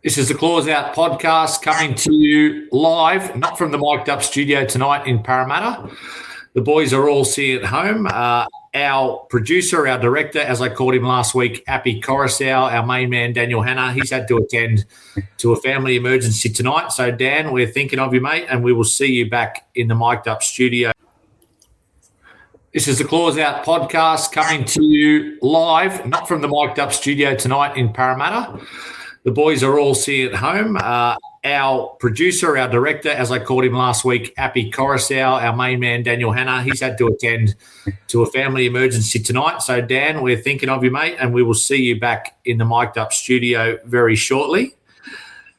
This is the Claws Out Podcast coming to you live, not from the mic'd up studio tonight in Parramatta. The boys are all sitting at home. Our producer, our director, as I called him last week, Appy Coruscant, our main man, Daniel Hanna, he's had to attend to a family emergency tonight. So, Dan, we're thinking of you, mate, and we will see you back in the mic'd up studio. This is the Claws Out Podcast coming to you live, not from the mic'd up studio tonight in Parramatta. The boys are all sitting at home. Our producer, our director, as I called him last week, Appy Coruscant, our main man, Daniel Hanna, he's had to attend to a family emergency tonight. So, Dan, we're thinking of you, mate, and we will see you back in the mic'd up studio very shortly.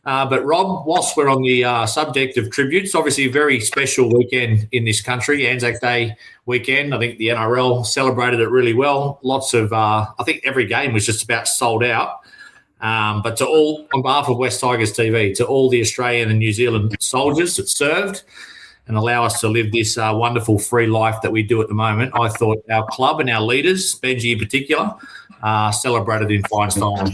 But, Rob, whilst we're on the subject of tributes, obviously a very special weekend in this country, Anzac Day weekend. I think the NRL celebrated it really well. Lots of I think every game was just about sold out. But to all, on behalf of West Tigers TV, to all the Australian and New Zealand soldiers that served and allow us to live this wonderful free life that we do at the moment, I thought our club and our leaders, Benji in particular, celebrated in fine style.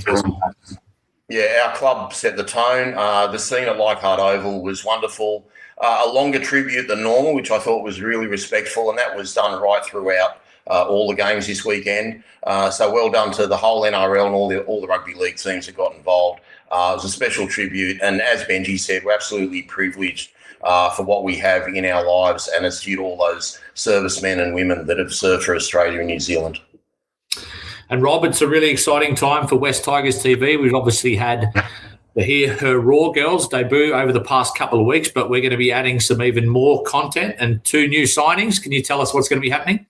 Yeah, our club set the tone. The scene at Leichhardt Oval was wonderful. A longer tribute than normal, which I thought was really respectful, and that was done right throughout all the games this weekend. So well done to the whole NRL and all the rugby league teams that got involved. It was a special tribute. And as Benji said, we're absolutely privileged for what we have in our lives, and it's due to all those servicemen and women that have served for Australia and New Zealand. And Rob, it's a really exciting time for West Tigers TV. We've obviously had the Hear Her Roar girls debut over the past couple of weeks, but we're going to be adding some even more content and 2 new signings. Can you tell us what's going to be happening?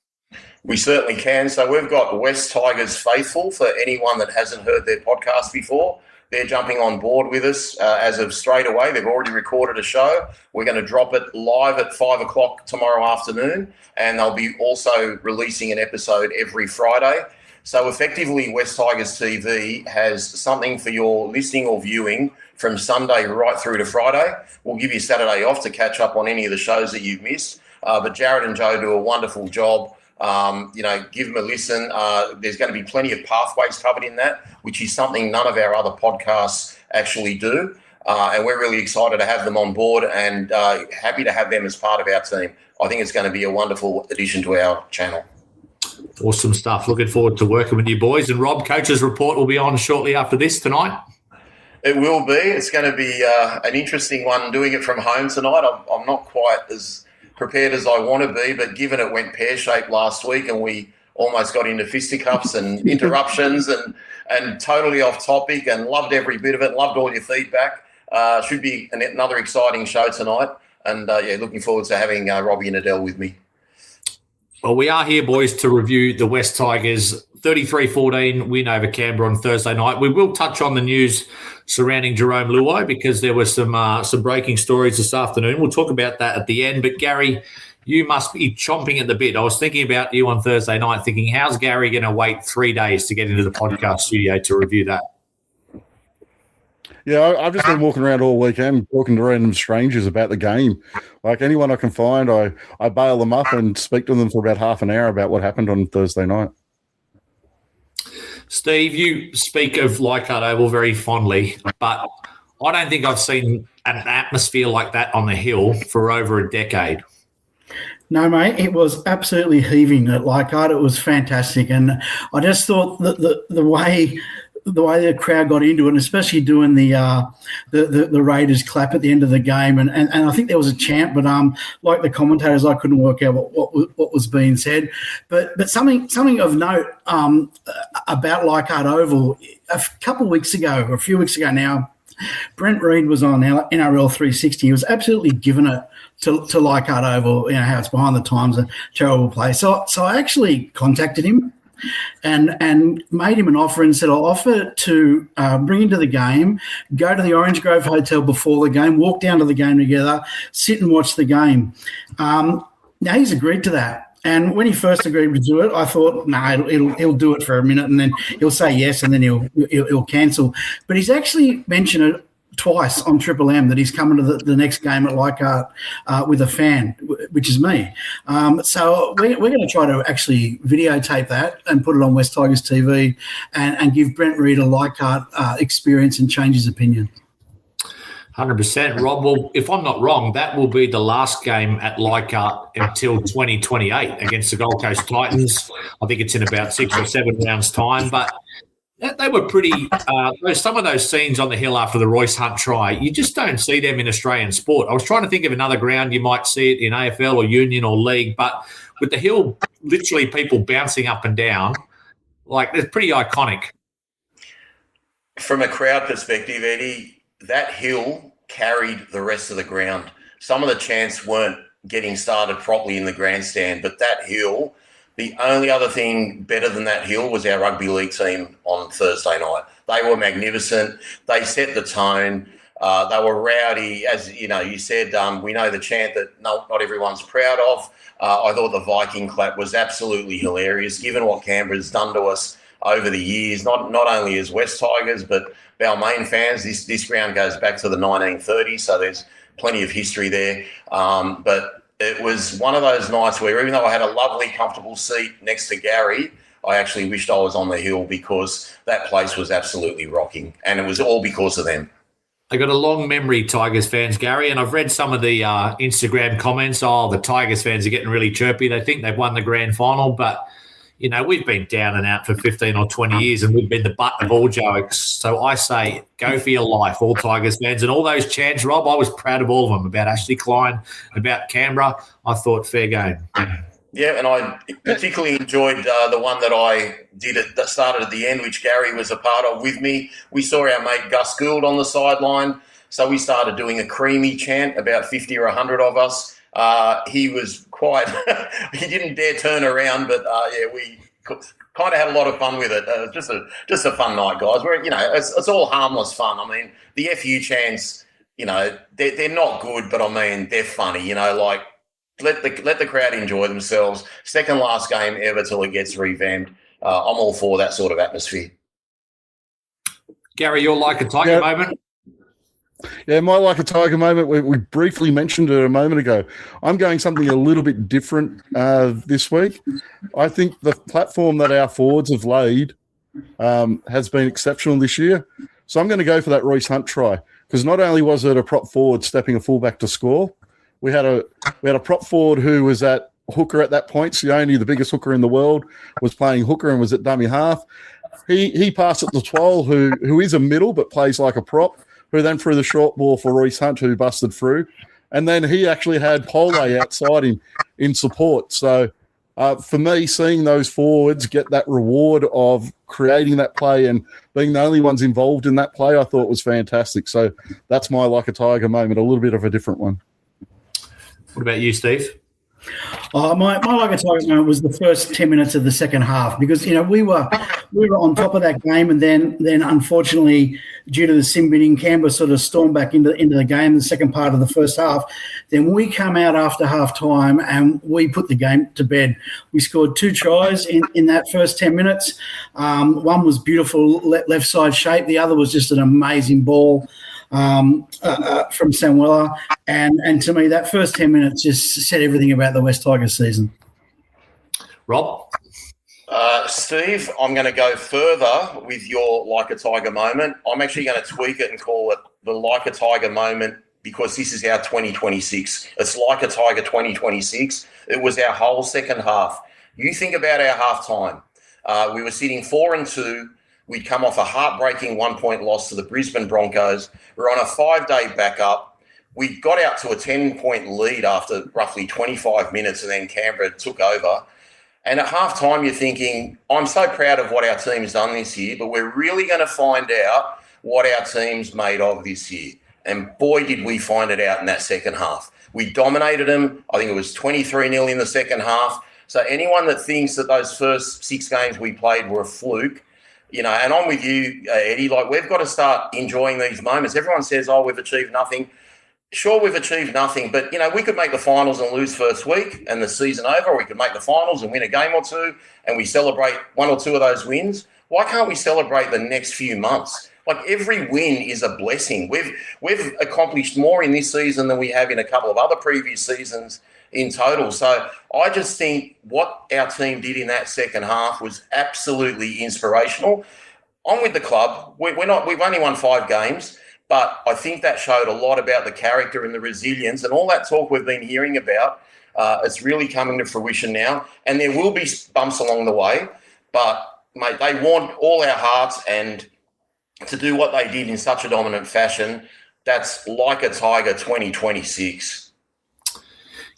We certainly can. So we've got West Tigers Faithful for anyone that hasn't heard their podcast before. They're jumping on board with us as of straight away. They've already recorded a show. We're going to drop it live at 5 o'clock tomorrow afternoon, and they'll be also releasing an episode every Friday. So effectively, West Tigers TV has something for your listening or viewing from Sunday right through to Friday. We'll give you Saturday off to catch up on any of the shows that you've missed. But Jared and Joe do a wonderful job. Give them a listen. There's going to be plenty of pathways covered in that, which is something none of our other podcasts actually do. And we're really excited to have them on board and happy to have them as part of our team. I think it's going to be a wonderful addition to our channel. Awesome stuff. Looking forward to working with you boys. And Rob, Coach's Report will be on shortly after this tonight. It will be. It's going to be an interesting one doing it from home tonight. I'm not quite as prepared as I want to be, but given it went pear-shaped last week and we almost got into fisticuffs and interruptions and totally off topic, and loved every bit of it, loved all your feedback. Should be another exciting show tonight, and looking forward to having Robbie and Adel with me. Well, we are here, boys, to review the West Tigers 33-14 win over Canberra on Thursday night. We will touch on the news surrounding Jerome Luai because there were some breaking stories this afternoon. We'll talk about that at the end. But, Gary, you must be chomping at the bit. I was thinking about you on Thursday night thinking, how's Gary going to wait 3 days to get into the podcast studio to review that? Yeah, I've just been walking around all weekend talking to random strangers about the game. Like anyone I can find, I bail them up and speak to them for about half an hour about what happened on Thursday night. Steve, you speak of Leichhardt Oval very fondly, but I don't think I've seen an atmosphere like that on the hill for over a decade. No, mate, it was absolutely heaving at Leichhardt. It was fantastic. And I just thought that the way the crowd got into it, and especially doing the Raiders clap at the end of the game, and I think there was a chant, but like the commentators, I couldn't work out what was being said. But something of note about Leichhardt Oval, a few weeks ago now, Brent Reid was on NRL 360. He was absolutely giving it to Leichhardt Oval, how it's behind the times, a terrible place. So I actually contacted him and made him an offer and said, I'll offer to bring him to the game, go to the Orange Grove Hotel before the game, walk down to the game together, sit and watch the game. Now, he's agreed to that. And when he first agreed to do it, I thought, he'll do it for a minute and then he'll say yes and then he'll cancel. But he's actually mentioned it twice on Triple M that he's coming to the next game at Leichhardt with a fan, which is me. So we're going to try to actually videotape that and put it on West Tigers TV and give Brent Reid a Leichhardt experience and change his opinion. 100%. Rob, well, if I'm not wrong, that will be the last game at Leichhardt until 2028 against the Gold Coast Titans. I think it's in about 6 or 7 rounds' time. But they were pretty some of those scenes on the hill after the Royce Hunt try, you just don't see them in Australian sport. I was trying to think of another ground you might see it in AFL or Union or League, but with the hill, literally people bouncing up and down, like it's pretty iconic. From a crowd perspective, Eddie, that hill carried the rest of the ground. Some of the chants weren't getting started properly in the grandstand, but that hill, the only other thing better than that hill was our rugby league team on Thursday night. They were magnificent. They set the tone. They were rowdy. As you know, you said, we know the chant that not everyone's proud of. I thought the Viking clap was absolutely hilarious, given what Canberra's done to us over the years, not only as West Tigers, but Balmain fans. This ground goes back to the 1930s, so there's plenty of history there. But it was one of those nights where even though I had a lovely, comfortable seat next to Gary, I actually wished I was on the hill because that place was absolutely rocking, and it was all because of them. I got a long memory, Tigers fans, Gary, and I've read some of the Instagram comments. Oh, the Tigers fans are getting really chirpy. They think they've won the grand final, but you know, we've been down and out for 15 or 20 years and we've been the butt of all jokes. So I say, go for your life, all Tigers fans. And all those chants, Rob, I was proud of all of them, about Ashley Klein, about Canberra. I thought fair game. Yeah, and I particularly enjoyed the one that I did that started at the end, which Gary was a part of with me. We saw our mate Gus Gould on the sideline, so we started doing a creamy chant, about 50 or 100 of us. He was quite – he didn't dare turn around, but, we kind of had a lot of fun with it. Just a fun night, guys. Where it's all harmless fun. I mean, the FU chants, they're not good, but, I mean, they're funny, like – Let the crowd enjoy themselves. Second last game ever till it gets revamped. I'm all for that sort of atmosphere. Gary, you're like a Tiger moment. Yeah, my like a Tiger moment. We briefly mentioned it a moment ago. I'm going something a little bit different this week. I think the platform that our forwards have laid has been exceptional this year. So I'm going to go for that Royce Hunt try because not only was it a prop forward stepping a fullback to score. We had a prop forward who was at hooker at that point. Sione, the biggest hooker in the world, was playing hooker and was at dummy half. He passed it to Twal, who is a middle but plays like a prop, who then threw the short ball for Royce Hunt, who busted through. And then he actually had Pole outside him in support. So for me, seeing those forwards get that reward of creating that play and being the only ones involved in that play, I thought was fantastic. So that's my like a Tiger moment, a little bit of a different one. What about you, Steve? My like a Tiger moment was the first 10 minutes of the second half because we were on top of that game, and then unfortunately due to the sin binning, Canberra sort of stormed back into the game, the second part of the first half. Then we come out after half time and we put the game to bed. We scored 2 tries in that first 10 minutes. One was beautiful left side shape. The other was just an amazing ball from Samuela. And to me, that first 10 minutes just said everything about the West Tigers season. Rob? Steve, I'm going to go further with your like a Tiger moment. I'm actually going to tweak it and call it the like a Tiger moment because this is our 2026. It's like a Tiger 2026. It was our whole second half. You think about our halftime. We were sitting 4-2. We'd come off a heartbreaking 1-point loss to the Brisbane Broncos. We're on a 5-day backup. We got out to a 10-point lead after roughly 25 minutes, and then Canberra took over. And at halftime, you're thinking, I'm so proud of what our team's done this year, but we're really going to find out what our team's made of this year. And boy, did we find it out in that second half. We dominated them. I think it was 23-0 in the second half. So anyone that thinks that those first 6 games we played were a fluke, and I'm with you, Eddie, we've got to start enjoying these moments. Everyone says, we've achieved nothing. Sure, we've achieved nothing, but, we could make the finals and lose first week and the season over, or we could make the finals and win a game or two and we celebrate 1 or 2 of those wins. Why can't we celebrate the next few months? Every win is a blessing. We've accomplished more in this season than we have in a couple of other previous seasons in total. So I just think what our team did in that second half was absolutely inspirational. I'm with the club. We've only won 5 games. But I think that showed a lot about the character and the resilience and all that talk we've been hearing about. It's really coming to fruition now. And there will be bumps along the way. But, mate, they want all our hearts, and to do what they did in such a dominant fashion, that's like a Tiger 2026.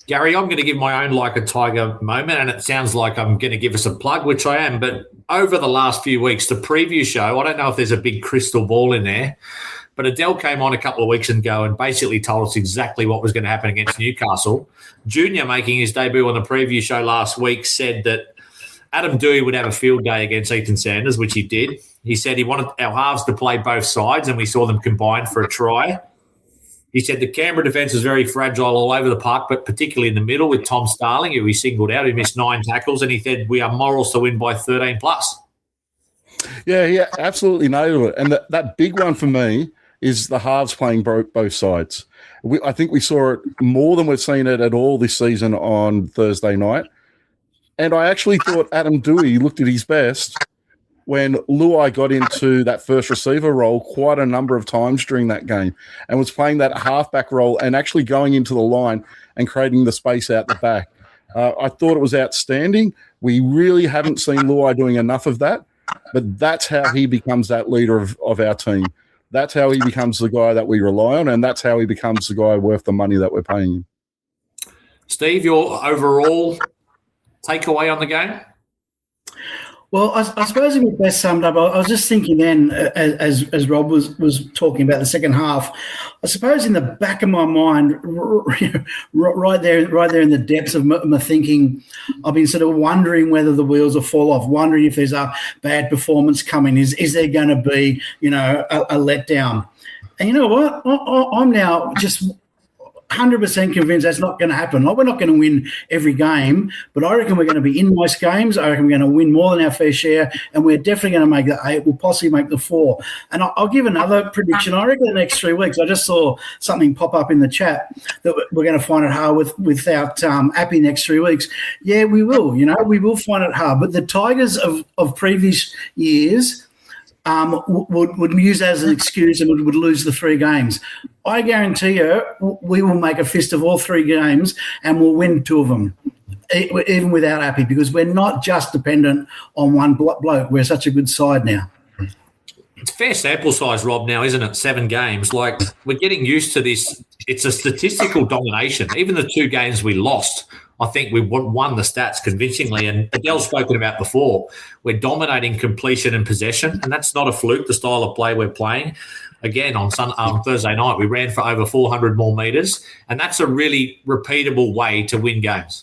Gary, I'm going to give my own Like a Tiger moment, and it sounds like I'm going to give us a plug, which I am. But over the last few weeks, the preview show, I don't know if there's a big crystal ball in there, but Adel came on a couple of weeks ago and basically told us exactly what was going to happen against Newcastle. Junior, making his debut on the preview show last week, said that Adam Dewey would have a field day against Ethan Sanders, which he did. He said he wanted our halves to play both sides, and we saw them combine for a try. He said the Canberra defence was very fragile all over the park, but particularly in the middle with Tom Starling, who he singled out, who missed 9 tackles, and he said we are morals to win by 13 plus. Yeah, absolutely nailed it. And that big one for me is the halves playing both sides. I think we saw it more than we've seen it at all this season on Thursday night. And I actually thought Adam Dewey looked at his best when Luai got into that first receiver role quite a number of times during that game and was playing that halfback role and actually going into the line and creating the space out the back. I thought it was outstanding. We really haven't seen Luai doing enough of that, but that's how he becomes that leader of our team. That's how he becomes the guy that we rely on, and that's how he becomes the guy worth the money that we're paying him. Steve, your overall takeaway on the game? Well, I suppose it was best summed up. I was just thinking then, as Rob was talking about the second half, I suppose in the back of my mind, right there in the depths of my thinking, I've been sort of wondering whether the wheels will fall off, wondering if there's a bad performance coming. Is there going to be, a letdown? And you know what? I'm now just 100% convinced that's not going to happen. Like, we're not going to win every game, but I reckon we're going to be in most games. I reckon we're going to win more than our fair share, and we're definitely going to make the 8. We'll possibly make the 4. And I'll give another prediction. I reckon the next 3 weeks, I just saw something pop up in the chat that we're going to find it hard without Appy next 3 weeks. Yeah, we will. We will find it hard. But the Tigers of previous years would use that as an excuse and would lose the 3 games. I guarantee you we will make a fist of all 3 games and we'll win 2 of them, even without Appy, because we're not just dependent on one bloke. We're such a good side now. It's fair sample size, Rob, now, isn't it? 7 games. Like, we're getting used to this. It's a statistical domination. Even the 2 games we lost, I think we won the stats convincingly. And Adel's spoken about before, we're dominating completion and possession, and that's not a fluke, the style of play we're playing. Again, on Thursday night, we ran for over 400 more metres, and that's a really repeatable way to win games.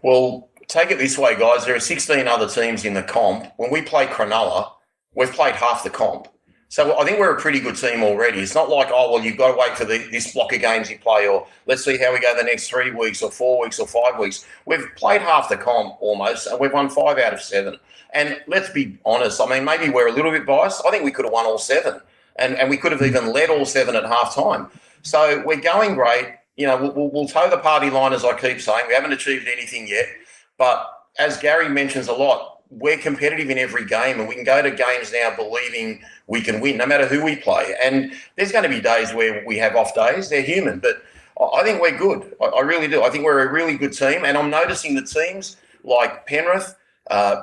Well, take it this way, guys. There are 16 other teams in the comp. When we play Cronulla, we've played half the comp. So I think we're a pretty good team already. It's not like, you've got to wait for this block of games you play, or let's see how we go the next 3 weeks or 4 weeks or 5 weeks. We've played half the comp almost, and we've won 5 out of 7. And let's be honest, maybe we're a little bit biased. I think we could have won all 7, and we could have even led all 7 at half time. So we're going great. We'll toe the party line, as I keep saying. We haven't achieved anything yet. But as Gary mentions a lot, we're competitive in every game, and we can go to games now believing we can win no matter who we play. And there's going to be days where we have off days. They're human, but I think we're good. I really do. I think we're a really good team, and I'm noticing the teams like Penrith,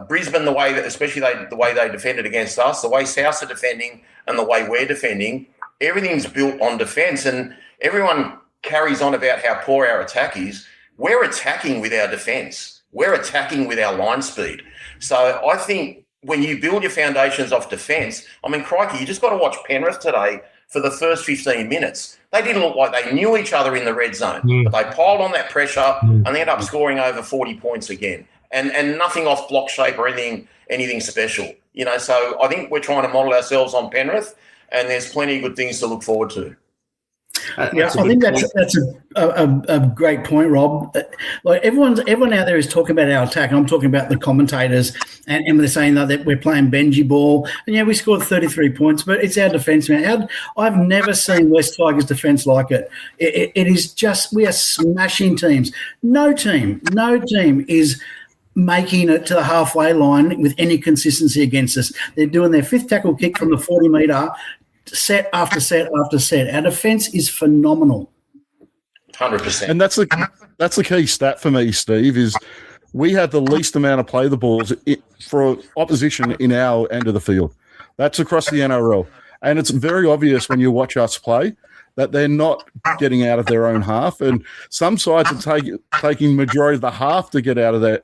Brisbane, especially the way they defended against us, the way Souths are defending and the way we're defending, everything's built on defence, and everyone carries on about how poor our attack is. We're attacking with our defence. We're attacking with our line speed. So I think when you build your foundations off defence, crikey, you just got to watch Penrith today for the first 15 minutes. They didn't look like they knew each other in the red zone, but they piled on that pressure and they ended up scoring over 40 points again. And nothing off block shape or anything special. So I think we're trying to model ourselves on Penrith, and there's plenty of good things to look forward to. Yeah, I think that's a great point, Rob. Like, everyone out there is talking about our attack. I'm talking about the commentators, and they're saying that we're playing Benji ball. And we scored 33 points, but it's our defence, man. I've never seen West Tigers defence like it. It is just, we are smashing teams. No team is making it to the halfway line with any consistency against us. They're doing their 5th tackle kick from the 40 metre set after set after set. Our defence is phenomenal. 100%. And that's the key stat for me, Steve, is we have the least amount of play the balls for opposition in our end of the field. That's across the NRL. And it's very obvious when you watch us play that they're not getting out of their own half. And some sides are taking majority of the half to get out of their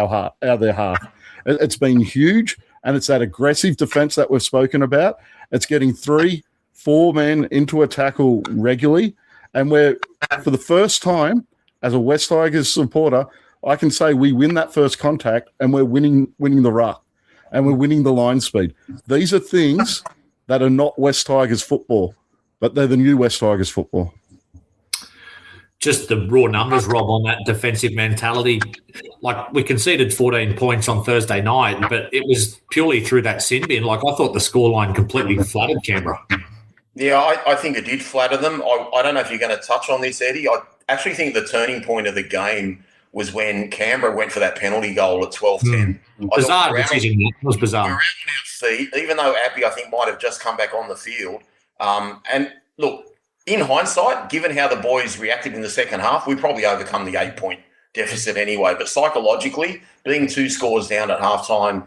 half. It's been huge, and it's that aggressive defence that we've spoken about. It's getting 3-4 men into a tackle regularly. And we're, for the first time, as a West Tigers supporter, I can say we win that first contact and we're winning the ruck and we're winning the line speed. These are things that are not West Tigers football, but they're the new West Tigers football. Just the raw numbers, Rob, on that defensive mentality. Like, we conceded 14 points on Thursday night, but it was purely through that sin bin. Like, I thought the scoreline completely flattered Canberra. Yeah, I think it did flatter them. I don't know if you're going to touch on this, Eddie. I actually think the turning point of the game was when Canberra went for that penalty goal at 12-10. Bizarre decision. It was bizarre. Around our feet, even though Appy, I think, might have just come back on the field. And look, in hindsight, given how the boys reacted in the second half, we probably overcome the 8-point deficit anyway. But psychologically, being 2 scores down at halftime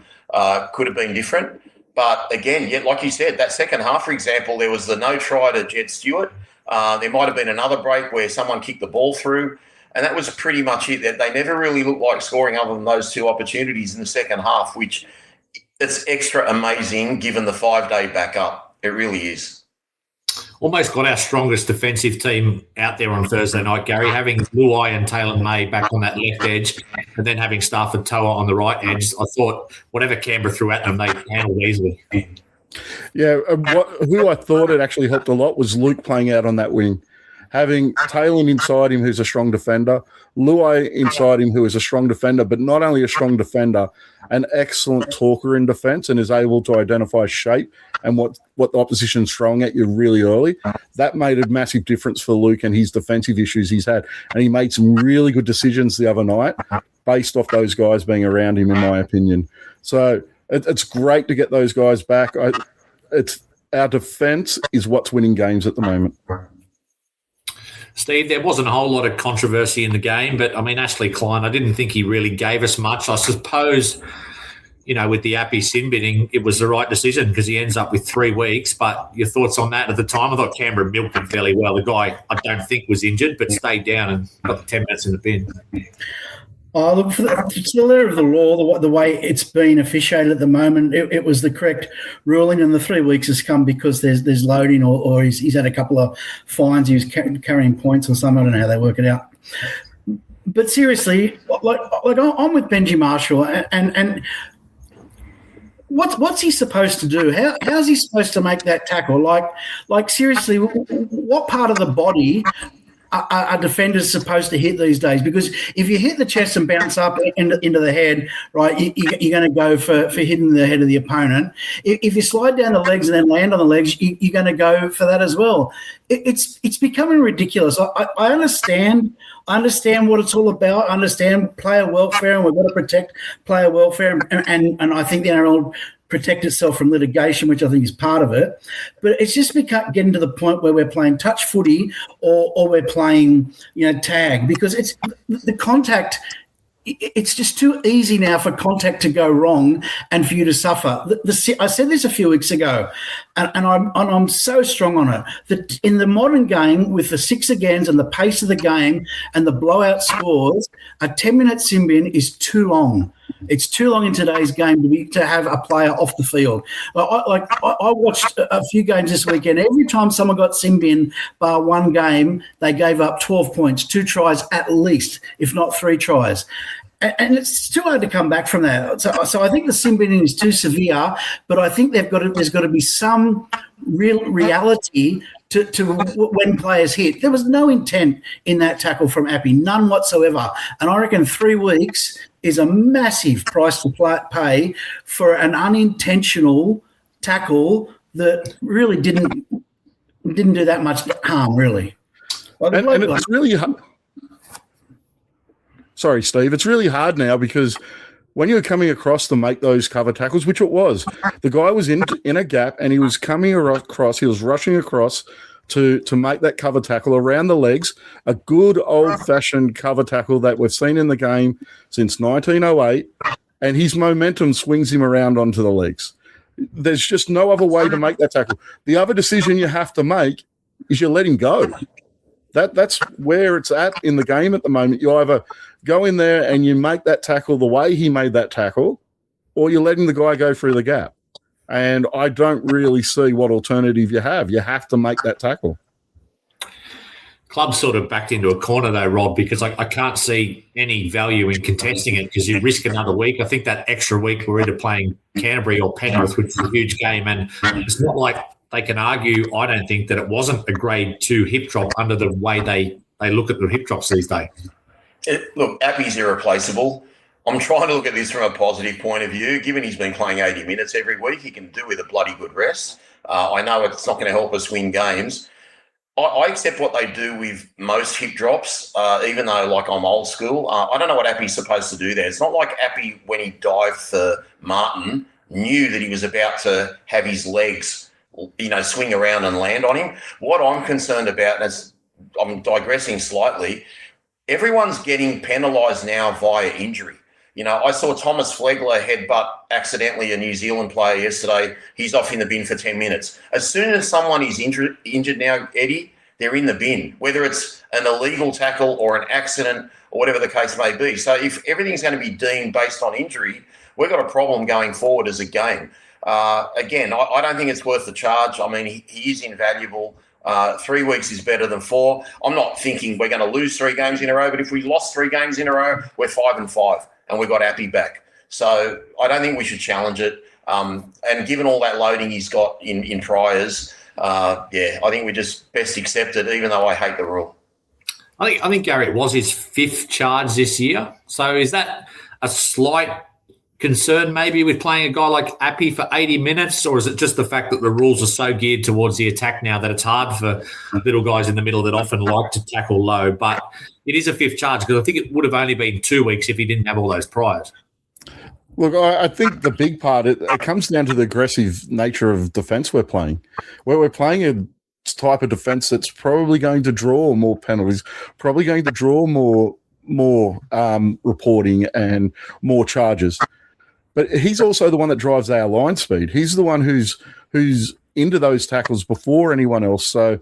could have been different. But again, yeah, like you said, that second half, for example, there was the no try to Jed Stewart. There might have been another break where someone kicked the ball through. And that was pretty much it. They never really looked like scoring other than those 2 opportunities in the second half, which it's extra amazing given the 5-day backup. It really is. Almost got our strongest defensive team out there on Thursday night, Gary, having Luai and Taylor May back on that left edge and then having Stafford Toa on the right edge. I thought whatever Canberra threw at them, they handled easily. Yeah, who I thought it actually helped a lot was Luke playing out on that wing. Having Taylor inside him, who's a strong defender, Luai inside him, who is a strong defender, but not only a strong defender, an excellent talker in defence and is able to identify shape and what the opposition's throwing at you really early. That made a massive difference for Luke and his defensive issues he's had. And he made some really good decisions the other night based off those guys being around him, in my opinion. So it's great to get those guys back. Our defence is what's winning games at the moment. Steve, there wasn't a whole lot of controversy in the game, but, I mean, Ashley Klein, I didn't think he really gave us much. I suppose, you know, with the Appy sin binning, it was the right decision because he ends up with 3 weeks. But your thoughts on that at the time? I thought Canberra milked him fairly well. The guy, I don't think, was injured, but stayed down and got 10 minutes in the bin. Look, for the letter of the law, the way it's been officiated at the moment, it was the correct ruling, and the 3 weeks has come because there's loading or he's had a couple of fines. He was carrying points or something. I don't know how they work it out. But seriously, like I'm with Benji Marshall, and what's he supposed to do? How's he supposed to make that tackle? Like seriously, what part of the body are defenders supposed to hit these days? Because if you hit the chest and bounce up into the head, right, you're going to go for hitting the head of the opponent. If you slide down the legs and then land on the legs, you're going to go for that as well. It's becoming ridiculous. I understand what it's all about. I understand player welfare, and we've got to protect player welfare, and I think the NRL protect itself from litigation, which I think is part of it. But it's just getting to the point where we're playing touch footy or we're playing, tag, because it's the contact. It's just too easy now for contact to go wrong and for you to suffer. I said this a few weeks ago, and I'm so strong on it, that in the modern game, with the 6 agains and the pace of the game and the blowout scores, a 10-minute sin bin is too long. It's too long in today's game to have a player off the field. I watched a few games this weekend. Every time someone got sin bin, bar one game, they gave up 12 points, 2 tries at least, if not 3 tries. And it's too hard to come back from that. So I think the sin binning is too severe, but I think there's got to be some real reality to when players hit. There was no intent in that tackle from Appy, none whatsoever. And I reckon 3 weeks is a massive price to pay for an unintentional tackle that really didn't do that much harm, really. And it's really hard. Sorry, Steve. It's really hard now because when you're coming across to make those cover tackles, which it was, the guy was in a gap and he was coming across, he was rushing across to make that cover tackle around the legs, a good old-fashioned cover tackle that we've seen in the game since 1908, and his momentum swings him around onto the legs. There's just no other way to make that tackle. The other decision you have to make is you let him go. That's where it's at in the game at the moment. You either go in there and you make that tackle the way he made that tackle, or you're letting the guy go through the gap. And I don't really see what alternative you have. You have to make that tackle. Club sort of backed into a corner though, Rob, because I can't see any value in contesting it because you risk another week. I think that extra week we're either playing Canterbury or Penrith, which is a huge game. And it's not like they can argue, I don't think, that it wasn't a grade 2 hip drop under the way they look at the hip drops these days. Look, Appy's irreplaceable. I'm trying to look at this from a positive point of view. Given he's been playing 80 minutes every week, he can do with a bloody good rest. I know it's not going to help us win games. I accept what they do with most hip drops, even though, like, I'm old school. I don't know what Appy's supposed to do there. It's not like Appy, when he dived for Martin, knew that he was about to have his legs, swing around and land on him. What I'm concerned about, and I'm digressing slightly, everyone's getting penalised now via injury. I saw Thomas Flegler headbutt accidentally a New Zealand player yesterday. He's off in the bin for 10 minutes. As soon as someone is injured now, Eddie, they're in the bin, whether it's an illegal tackle or an accident or whatever the case may be. So if everything's going to be deemed based on injury, we've got a problem going forward as a game. Again, I don't think it's worth the charge. I mean, he is invaluable. 3 weeks is better than 4. I'm not thinking we're going to lose 3 games in a row, but if we lost 3 games in a row, we're 5-5 and we've got Appy back. So I don't think we should challenge it. And given all that loading he's got in priors, I think we just best accept it, even though I hate the rule. I think Gary, it was his 5th charge this year. So is that a slight concern maybe with playing a guy like Appy for 80 minutes, or is it just the fact that the rules are so geared towards the attack now that it's hard for little guys in the middle that often like to tackle low? But it is a 5th charge because I think it would have only been 2 weeks if he didn't have all those priors. Look, I think the big part, it comes down to the aggressive nature of defence we're playing. Where we're playing a type of defence that's probably going to draw more penalties, probably going to draw more reporting and more charges. But he's also the one that drives our line speed. He's the one who's into those tackles before anyone else. So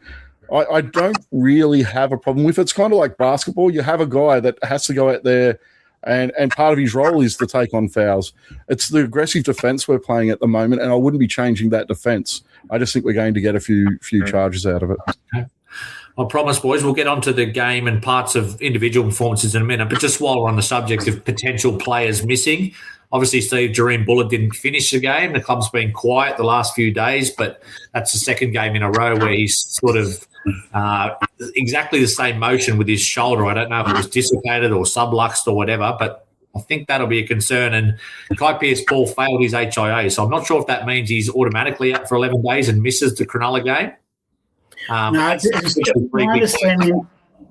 I don't really have a problem with it. It's kind of like basketball. You have a guy that has to go out there and part of his role is to take on fouls. It's the aggressive defence we're playing at the moment, and I wouldn't be changing that defence. I just think we're going to get a few charges out of it. Okay. I promise, boys, we'll get onto the game and parts of individual performances in a minute. But just while we're on the subject of potential players missing, obviously, Steve, Jareen Bullard didn't finish the game. The club's been quiet the last few days, but that's the 2nd game in a row where he's sort of exactly the same motion with his shoulder. I don't know if it was dislocated or subluxed or whatever, but I think that'll be a concern. And Kai Pearce-Paul failed his HIA, so I'm not sure if that means he's automatically out for 11 days and misses the Cronulla game. No, it's my understanding.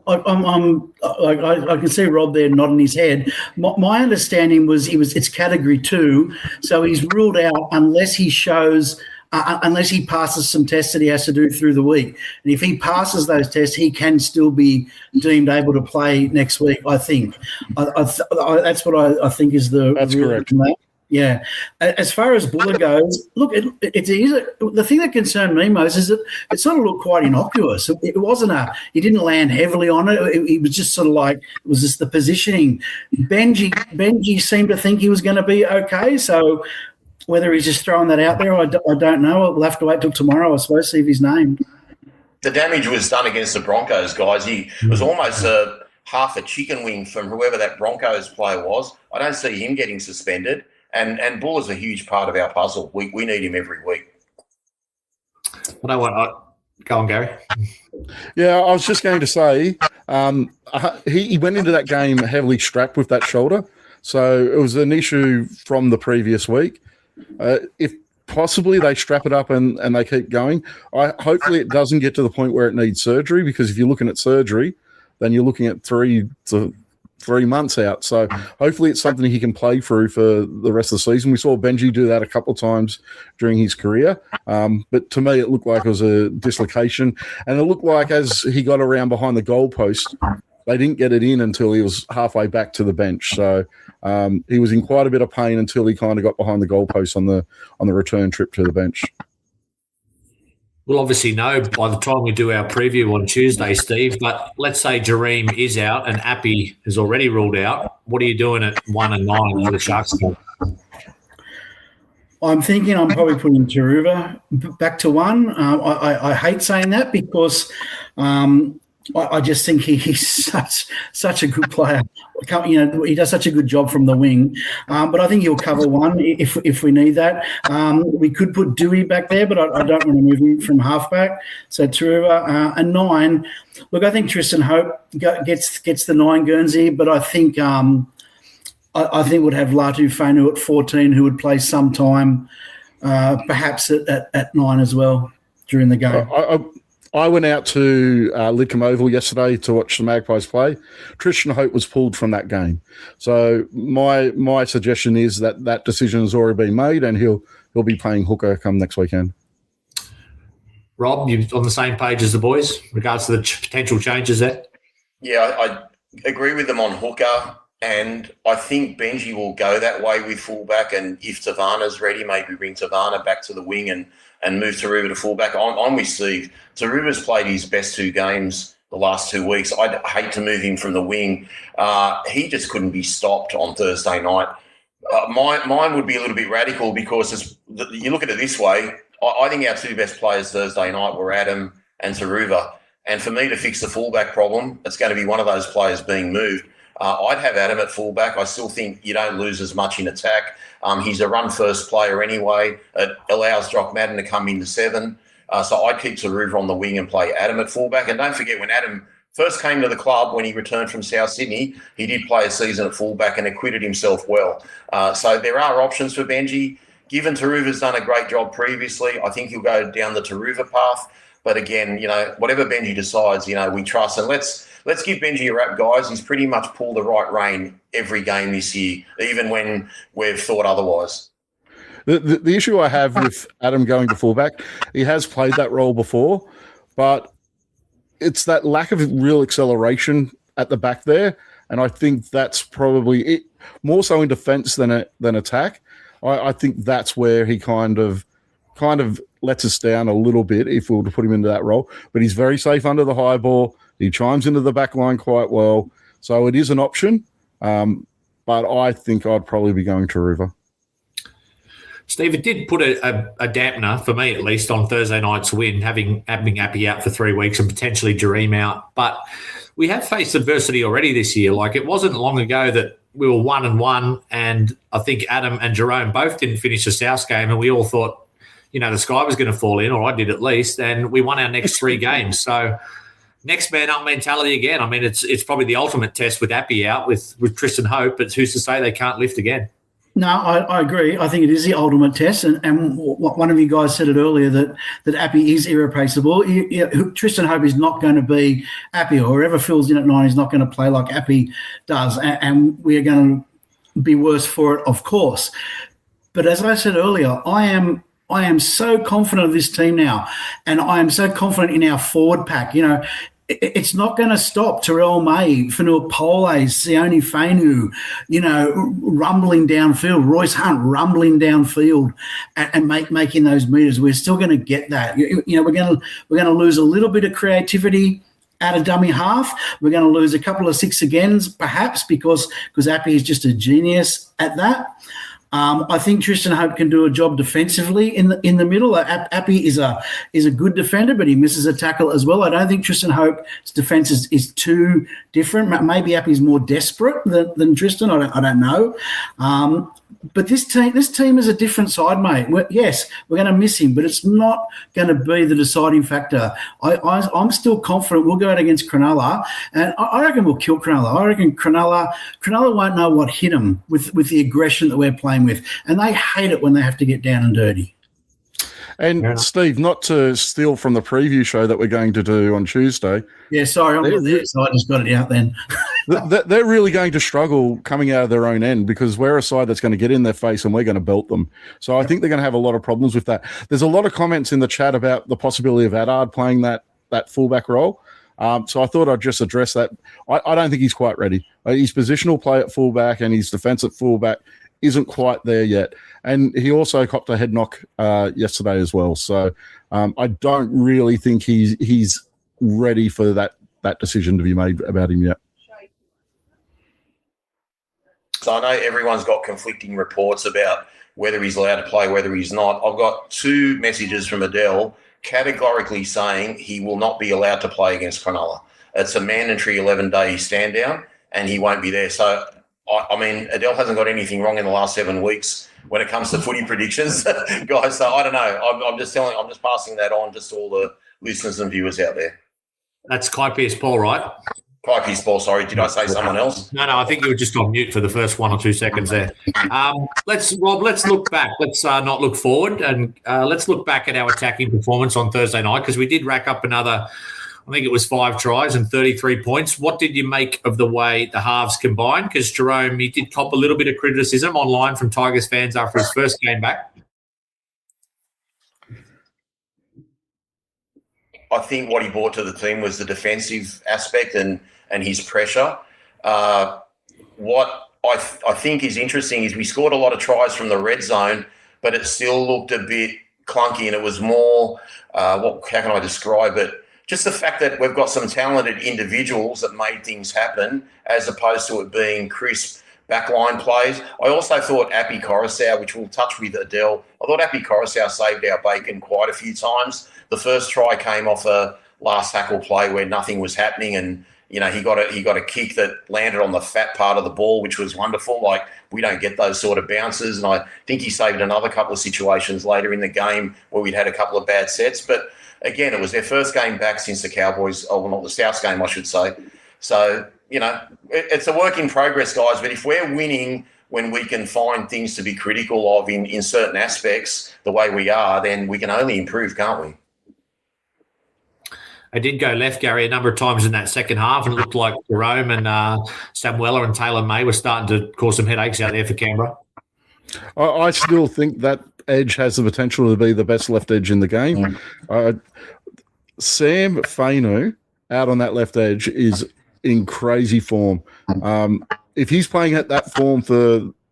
I can see Rob there nodding his head. My understanding was it's category 2, so he's ruled out unless he shows, unless he passes some tests that he has to do through the week. And if he passes those tests, he can still be deemed able to play next week. I think that's what I think is the. That's correct. Yeah. As far as Buller goes, look, the thing that concerned me most is that it sort of looked quite innocuous. It wasn't he didn't land heavily on it. It was just sort of like, it was just the positioning. Benji seemed to think he was going to be okay. So whether he's just throwing that out there, I don't know. We'll have to wait till tomorrow, I suppose, see if he's named. The damage was done against the Broncos, guys. It was almost half a chicken wing from whoever that Broncos player was. I don't see him getting suspended. And Buller's a huge part of our puzzle. We need him every week. Go on, Gary. Yeah, I was just going to say he went into that game heavily strapped with that shoulder. So it was an issue from the previous week. If possibly they strap it up and they keep going, hopefully it doesn't get to the point where it needs surgery, because if you're looking at surgery, then you're looking at 3 to 3 months out. So hopefully it's something he can play through for the rest of the season. We saw Benji do that a couple of times during his career. But to me, it looked like it was a dislocation. And it looked like as he got around behind the goalpost, they didn't get it in until he was halfway back to the bench. So he was in quite a bit of pain until he kind of got behind the goalpost on the return trip to the bench. We'll obviously know by the time we do our preview on Tuesday, Steve, but let's say Jareem is out and Appy is already ruled out. What are you doing at 1 and 9 for the Sharks? I'm thinking I'm probably putting Taruva back to 1. I hate saying that because I just think he's such a good player. He does such a good job from the wing. But I think he'll cover 1 if we need that. We could put Dewey back there, but I don't want to move him from halfback. So Taruva and 9. Look, I think Tristan Hope gets the 9 Guernsey, but I think we'd have Latu Fainu at 14, who would play some time, perhaps at 9 as well during the game. I went out to Leichhardt Oval yesterday to watch the Magpies play. Tristan Hope was pulled from that game. So my suggestion is that decision has already been made and he'll be playing hooker come next weekend. Rob, you on the same page as the boys in regards to the potential changes there? Yeah, I agree with them on hooker, and I think Benji will go that way with fullback, and if Tavana's ready, maybe bring Tavana back to the wing and move Taruva to fullback. I'm with Steve. Taruva's played his best 2 games the last 2 weeks. I'd hate to move him from the wing. He just couldn't be stopped on Thursday night. Mine would be a little bit radical because you look at it this way. I think our 2 best players Thursday night were Adam and Taruva. And for me to fix the fullback problem, it's going to be one of those players being moved. I'd have Adam at fullback. I still think you don't lose as much in attack. He's a run-first player anyway. It allows Jock Madden to come into 7. So I'd keep Taruva on the wing and play Adam at fullback. And don't forget, when Adam first came to the club, when he returned from South Sydney, he did play a season at fullback and acquitted himself well. So there are options for Benji. Given Taruva's done a great job previously, I think he'll go down the Taruva path. But again, whatever Benji decides, we trust. And let's give Benji a rap, guys. He's pretty much pulled the right rein every game this year, even when we've thought otherwise. The issue I have with Adam going to fullback, he has played that role before, but it's that lack of real acceleration at the back there. And I think that's probably it, more so in defence than attack. I think that's where he kind of lets us down a little bit if we were to put him into that role. But he's very safe under the high ball. He chimes into the back line quite well. So it is an option. But I think I'd probably be going to River. Steve, it did put a dampener, for me at least, on Thursday night's win, having Appy out for 3 weeks and potentially Jareem out. But we have faced adversity already this year. Like, it wasn't long ago that we were 1-1, and I think Adam and Jerome both didn't finish the South game, and we all thought, the sky was going to fall in, or I did at least, and we won our next 3 games. So next man up mentality again. I mean, it's probably the ultimate test with Appy out, with Tristan Hope, but who's to say they can't lift again? No, I agree. I think it is the ultimate test, and one of you guys said it earlier that Appy is irreplaceable. Tristan Hope is not going to be Appy, or whoever fills in at 9 is not going to play like Appy does, and we are going to be worse for it, of course. But as I said earlier, I am so confident of this team now, and I am so confident in our forward pack. It's not going to stop Terrell May, Fanua Pole, Sione Fainu, rumbling downfield, Royce Hunt rumbling downfield and making those meters. We're still going to get that. We're going to lose a little bit of creativity out of dummy half. We're going to lose a couple of 6 agains, perhaps, because Appy is just a genius at that. I think Tristan Hope can do a job defensively in the middle. Appy is a good defender, but he misses a tackle as well. I don't think Tristan Hope's defence is too different. Maybe Appy's more desperate than Tristan. I don't know. But this team is a different side, mate. Yes, we're going to miss him, but it's not going to be the deciding factor. I'm still confident we'll go out against Cronulla, and I reckon we'll kill Cronulla. I reckon Cronulla won't know what hit them with the aggression that we're playing with, and they hate it when they have to get down and dirty. And Steve, not to steal from the preview show that we're going to do on Tuesday. Yeah, sorry, I'm not there, so I just got it out then. they're really going to struggle coming out of their own end because we're a side that's going to get in their face and we're going to belt them. So I think they're going to have a lot of problems with that. There's a lot of comments in the chat about the possibility of Adel playing that fullback role. So I thought I'd just address that. I don't think he's quite ready. His positional play at fullback and his defence at fullback isn't quite there yet. And he also copped a head knock yesterday as well. So I don't really think he's ready for that decision to be made about him yet. So I know everyone's got conflicting reports about whether he's allowed to play, whether he's not. I've got 2 messages from Adel categorically saying he will not be allowed to play against Cronulla. It's a mandatory 11-day stand down and he won't be there. So, I mean, Adel hasn't got anything wrong in the last 7 weeks when it comes to footy predictions, guys. So I don't know. I'm just passing that on just to all the listeners and viewers out there. That's Kai Pearce-Paul, right? Kai Pearce-Paul, sorry. Did I say someone else? No, I think you were just on mute for the first 1 or 2 seconds there. Let's look back. Let's not look forward, and let's look back at our attacking performance on Thursday night because we did rack up another, I think it was 5 tries and 33 points. What did you make of the way the halves combined? Because Jerome, he did cop a little bit of criticism online from Tigers fans after his first game back. I think what he brought to the team was the defensive aspect and his pressure. What I think is interesting is we scored a lot of tries from the red zone, but it still looked a bit clunky and it was more, how can I describe it? Just the fact that we've got some talented individuals that made things happen as opposed to it being crisp backline plays. I also thought Appy Coruscant, which we'll touch with Adel, I thought Appy Coruscant saved our bacon quite a few times. The first try came off a last tackle play where nothing was happening and, you know, he got a kick that landed on the fat part of the ball, which was wonderful. Like, we don't get those sort of bounces. And I think he saved another couple of situations later in the game where we'd had a couple of bad sets. But, again, it was their first game back since the Cowboys, not the Souths game, I should say. So, you know, it's a work in progress, guys. But if we're winning when we can find things to be critical of in certain aspects the way we are, then we can only improve, can't we? I did go left, Gary, a number of times in that second half, and it looked like Jerome and Sam Weller and Taylor May were starting to cause some headaches out there for Canberra. I still think that edge has the potential to be the best left edge in the game. Sam Fainu out on that left edge is in crazy form. If he's playing at that form for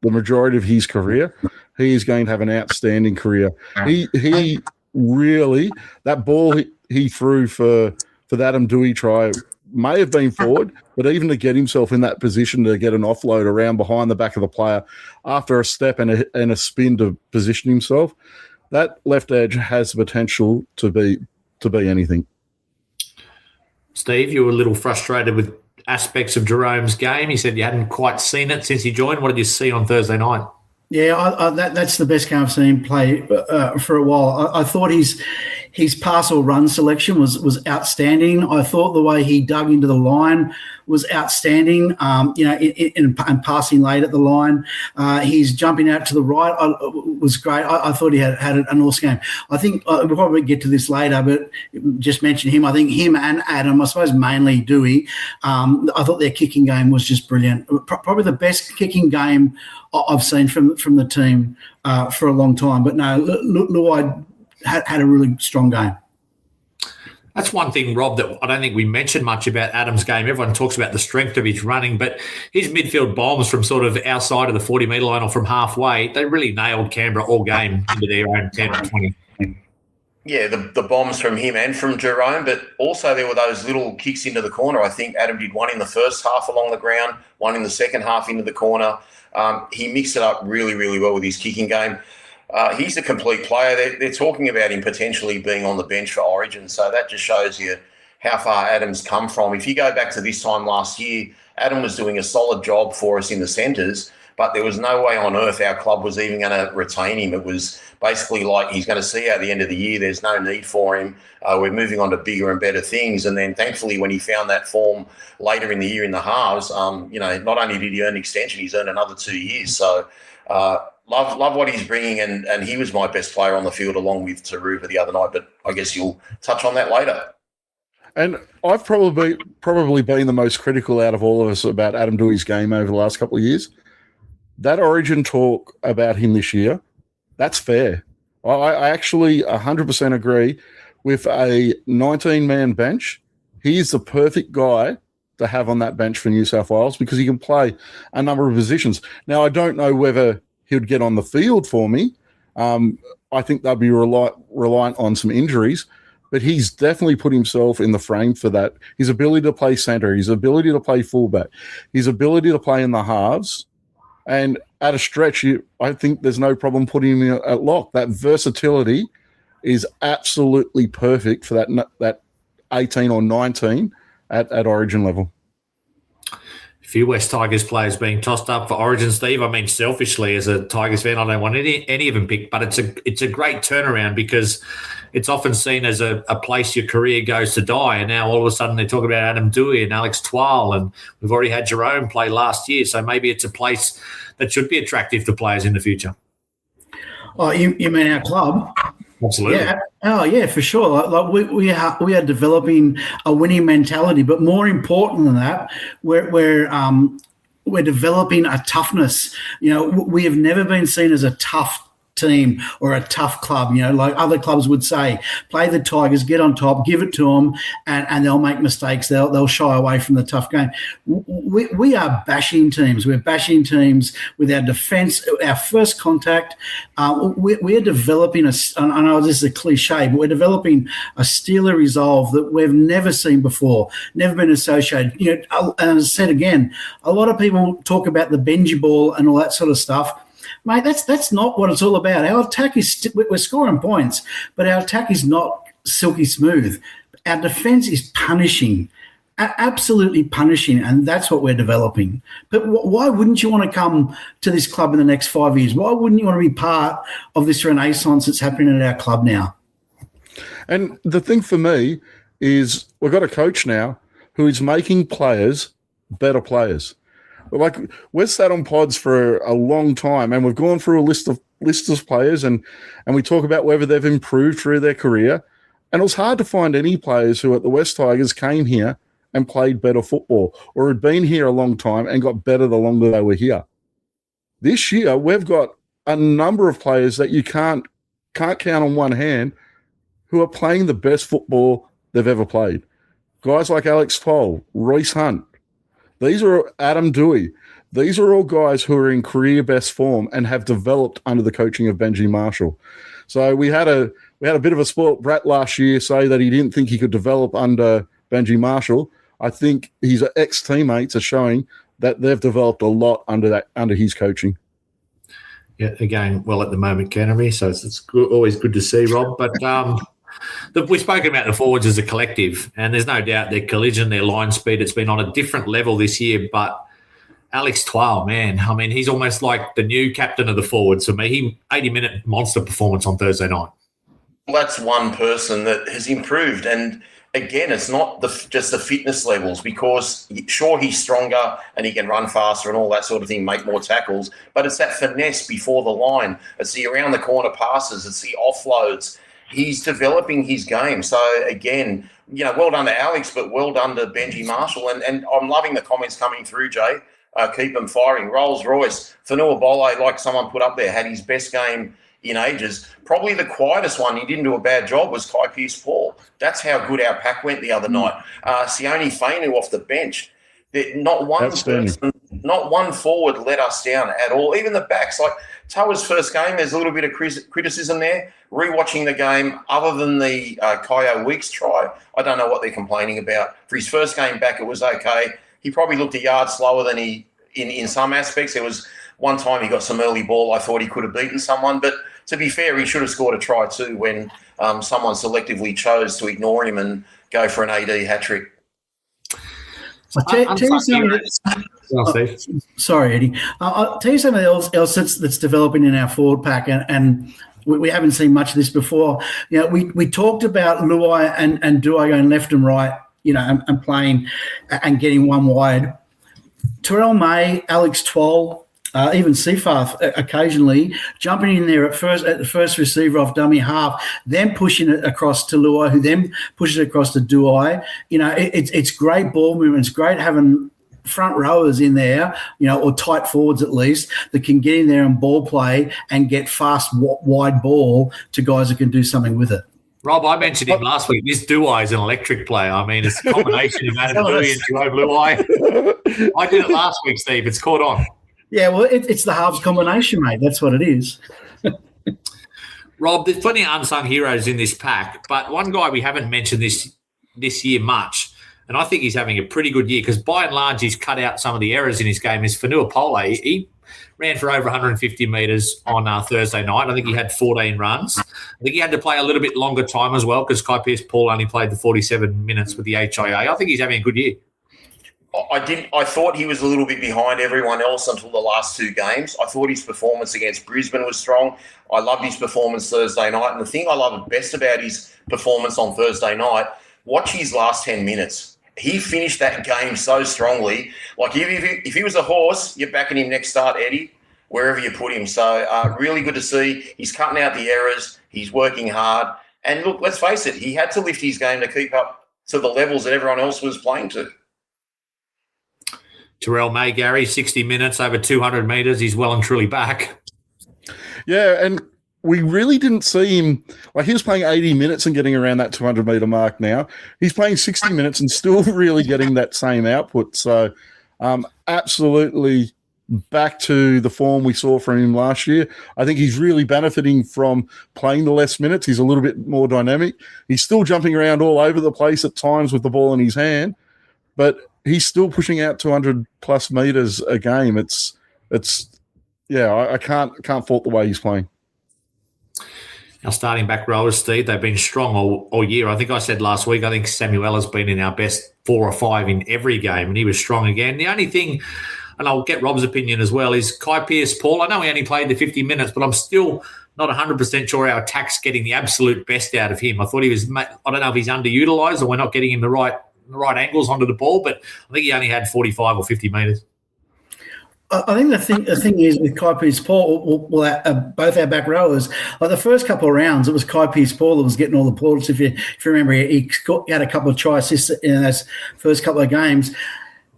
the majority of his career, he is going to have an outstanding career. He really, that ball he threw for that Adam Dewey try may have been forward, but even to get himself in that position to get an offload around behind the back of the player after a step and a spin to position himself, that left edge has the potential to be anything. Steve, you were a little frustrated with aspects of Jerome's game. He said you hadn't quite seen it since he joined. What did you see on Thursday night? Yeah, that's the best game I've seen him play for a while. I thought his pass or run selection was outstanding. I thought the way he dug into the line was outstanding. In passing late at the line, he's jumping out to the right was great. I thought he had an awesome game. I think we'll probably get to this later, but just mention him. I think him and Adam, I suppose mainly Dewey. I thought their kicking game was just brilliant. Probably the best kicking game I've seen from the team for a long time. But no, Luai had a really strong game. That's one thing, Rob, that I don't think we mentioned much about Adam's game. Everyone talks about the strength of his running, but his midfield bombs from sort of our side of the 40-metre line or from halfway, they really nailed Canberra all game into their own 10 or 20. Yeah, the bombs from him and from Jerome, but also there were those little kicks into the corner. I think Adam did one in the first half along the ground, one in the second half into the corner. He mixed it up really, really well with his kicking game. He's a complete player. They're talking about him potentially being on the bench for Origin, so that just shows you how far Adam's come from. If you go back to this time last year, Adam was doing a solid job for us in the centres, but there was no way on earth our club was even going to retain him. It was basically like he's going to see out the end of the year there's no need for him. We're moving on to bigger and better things. And then thankfully when he found that form later in the year in the halves, not only did he earn extension, he's earned another 2 years. So love what he's bringing, and he was my best player on the field along with Taruva the other night, but I guess you'll touch on that later. And I've probably been the most critical out of all of us about Adam Douei's game over the last couple of years. That Origin talk about him this year, that's fair. I actually 100% agree with a 19-man bench. He's the perfect guy to have on that bench for New South Wales because he can play a number of positions. Now, I don't know whether he'd get on the field for me. I think they'll be reliant on some injuries, but he's definitely put himself in the frame for that. His ability to play centre, his ability to play fullback, his ability to play in the halves, and at a stretch, I think there's no problem putting him at lock. That versatility is absolutely perfect for that 18 or 19 at Origin level. A few West Tigers players being tossed up for Origin, Steve. I mean, selfishly, as a Tigers fan, I don't want any of them picked, but it's a great turnaround because it's often seen as a place your career goes to die. And now all of a sudden they talk about Adam Douei and Alex Twal, and we've already had Jerome play last year. So maybe it's a place that should be attractive to players in the future. Oh, you mean our club? Absolutely. Yeah. Oh, yeah, for sure. Like we are developing a winning mentality, but more important than that, we're developing a toughness. You know, we have never been seen as a tough team or a tough club, you know, like other clubs would say, play the Tigers, get on top, give it to them, and they'll make mistakes. They'll shy away from the tough game. We are bashing teams. We're bashing teams with our defence, our first contact. We're developing I know this is a cliche, but we're developing a steely resolve that we've never seen before, never been associated. You know, and as I said again, a lot of people talk about the Benji ball and all that sort of stuff. Mate, that's not what it's all about. Our attack is we're scoring points, but our attack is not silky smooth. Our defence is punishing, absolutely punishing, and that's what we're developing. But why wouldn't you want to come to this club in the next 5 years? Why wouldn't you want to be part of this renaissance that's happening at our club now? And the thing for me is we've got a coach now who is making players better players. Like, we've sat on pods for a long time and we've gone through a list of players and we talk about whether they've improved through their career. And it was hard to find any players who at the West Tigers came here and played better football or had been here a long time and got better the longer they were here. This year, we've got a number of players that you can't count on one hand who are playing the best football they've ever played. Guys like Alex Twal, Royce Hunt. These are Adam Douei. These are all guys who are in career best form and have developed under the coaching of Benji Marshall. So we had a bit of a spoilt brat last year say that he didn't think he could develop under Benji Marshall. I think his ex-teammates are showing that they've developed a lot under his coaching. Yeah, again, well at the moment, Canterbury, so it's always good to see, Rob. But we've spoken about the forwards as a collective, and there's no doubt their collision, their line speed, it's been on a different level this year. But Alex Twal, man, I mean, he's almost like the new captain of the forwards for me. He 80-minute monster performance on Thursday night. Well, that's one person that has improved. And again, it's not just the fitness levels, because sure, he's stronger and he can run faster and all that sort of thing, make more tackles, but it's that finesse before the line. It's the around the corner passes. It's the offloads. He's developing his game. So, again, you know, well done to Alex, but well done to Benji Marshall. And I'm loving the comments coming through, Jay. Keep them firing. Rolls-Royce. Fanua Bole, like someone put up there, had his best game in ages. Probably the quietest one, he didn't do a bad job, was Kai Pearce-Paul. That's how good our pack went the other night. Sione Fainu off the bench. Not one forward let us down at all. Even the backs, like Tawa's first game, there's a little bit of criticism there. Rewatching the game, other than the Kyo Weeks try, I don't know what they're complaining about. For his first game back, it was okay. He probably looked a yard slower than he in some aspects. There was one time he got some early ball. I thought he could have beaten someone, but to be fair, he should have scored a try too when someone selectively chose to ignore him and go for an AD hat-trick. Sorry, Eddie. I'll tell you something else that's developing in our forward pack, and we haven't seen much of this before. You know, we talked about Luai and Douei going left and right, you know, and playing and getting one wide. Terrell May, Alex Twal, even Seafarth occasionally jumping in there at the first receiver off dummy half, then pushing it across to Luai, who then pushes it across to Duai. It's great ball movement. It's great having front rowers in there, or tight forwards at least, that can get in there and ball play and get fast, wide ball to guys who can do something with it. Rob, I mentioned him last week. This Duai is an electric player. I mean, it's a combination of Adam Dewey and Joe Luai. I did it last week, Steve. It's caught on. Yeah, well, it's the halves combination, mate. That's what it is. Rob, there's plenty of unsung heroes in this pack, but one guy we haven't mentioned this year much, and I think he's having a pretty good year because by and large he's cut out some of the errors in his game, is Fanua Pole. He ran for over 150 metres on Thursday night. I think he had 14 runs. I think he had to play a little bit longer time as well because Kai Pearce-Paul only played the 47 minutes with the HIA. I think he's having a good year. I thought he was a little bit behind everyone else until the last two games. I thought his performance against Brisbane was strong. I loved his performance Thursday night. And the thing I love best about his performance on Thursday night, watch his last 10 minutes. He finished that game so strongly. Like, if he was a horse, you're backing him next start, Eddie, wherever you put him. So really good to see. He's cutting out the errors. He's working hard. And look, let's face it, he had to lift his game to keep up to the levels that everyone else was playing to. Terrell May, Gary, 60 minutes, over 200 metres. He's well and truly back. Yeah, and we really didn't see him. Like, he was playing 80 minutes and getting around that 200-metre mark now. He's playing 60 minutes and still really getting that same output. So absolutely back to the form we saw from him last year. I think he's really benefiting from playing the less minutes. He's a little bit more dynamic. He's still jumping around all over the place at times with the ball in his hand, but he's still pushing out 200-plus metres a game. I can't fault the way he's playing. Our starting back rowers, Steve, they've been strong all year. I think I said last week, I think Samuela's been in our best 4 or 5 in every game, and he was strong again. The only thing, and I'll get Rob's opinion as well, is Kai Pearce-Paul. I know he only played the 50 minutes, but I'm still not 100% sure our attack's getting the absolute best out of him. I thought he was, I don't know if he's underutilised or we're not getting him the right angles onto the ball, but I think he only had 45 or 50 metres. I think the thing is with Kai Pearce-Paul, both our back rowers, like the first couple of rounds, it was Kai Pearce-Paul that was getting all the plaudits. If you remember, he had a couple of try assists in those first couple of games.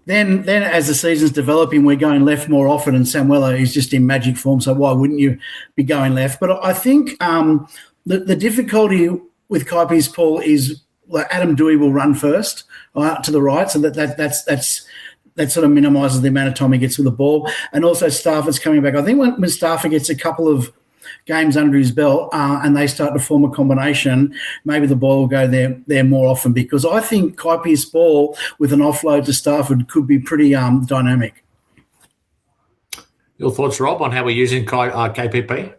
Then as the season's developing, we're going left more often, and Samuela is just in magic form, so why wouldn't you be going left? But I think the difficulty with Kai Pearce-Paul is like Adam Dewey will run first out to the right, so that sort of minimises the amount of time he gets with the ball. And also Stafford's coming back. I think when Stafford gets a couple of games under his belt and they start to form a combination, maybe the ball will go there more often, because I think Kai Pearce-Paul with an offload to Stafford could be pretty dynamic. Your thoughts, Rob, on how we're using KPP?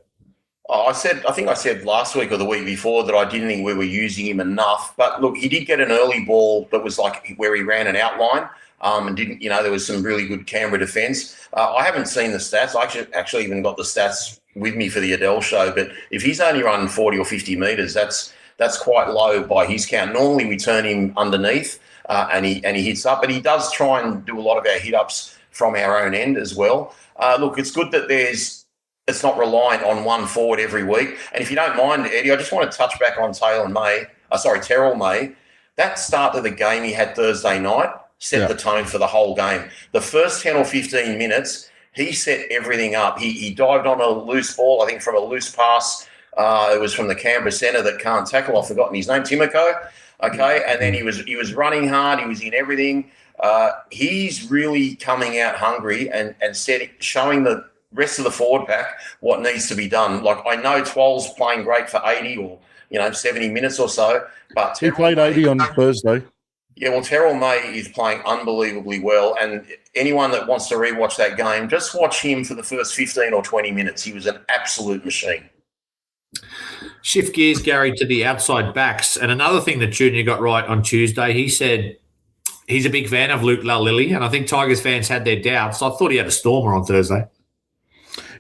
I think I said last week or the week before that I didn't think we were using him enough. But look, he did get an early ball that was like where he ran an outline. And didn't, there was some really good Canberra defence. I haven't seen the stats. I actually even got the stats with me for the Adel show. But if he's only run 40 or 50 metres, that's quite low by his count. Normally we turn him underneath and he hits up, but he does try and do a lot of our hit ups from our own end as well. Look, it's good that it's not reliant on one forward every week. And if you don't mind, Eddie, I just want to touch back on Terrell May. That start to the game he had Thursday night set the tone for the whole game. The first 10 or 15 minutes, he set everything up. He dived on a loose ball, I think from a loose pass. It was from the Canberra centre that can't tackle. I've forgotten his name, Timoko. Okay, and then he was running hard. He was in everything. He's really coming out hungry and showing the rest of the forward pack what needs to be done. Like, I know Twal's playing great for 80 or 70 minutes or so, but he played 80 on Thursday. Yeah, well, Terrell May is playing unbelievably well, and anyone that wants to rewatch that game, just watch him for the first 15 or 20 minutes. He was an absolute machine. Shift gears, Gary, to the outside backs. And another thing that Junior got right on Tuesday, he said he's a big fan of Luke Lalili, and I think Tigers fans had their doubts. I thought he had a stormer on Thursday.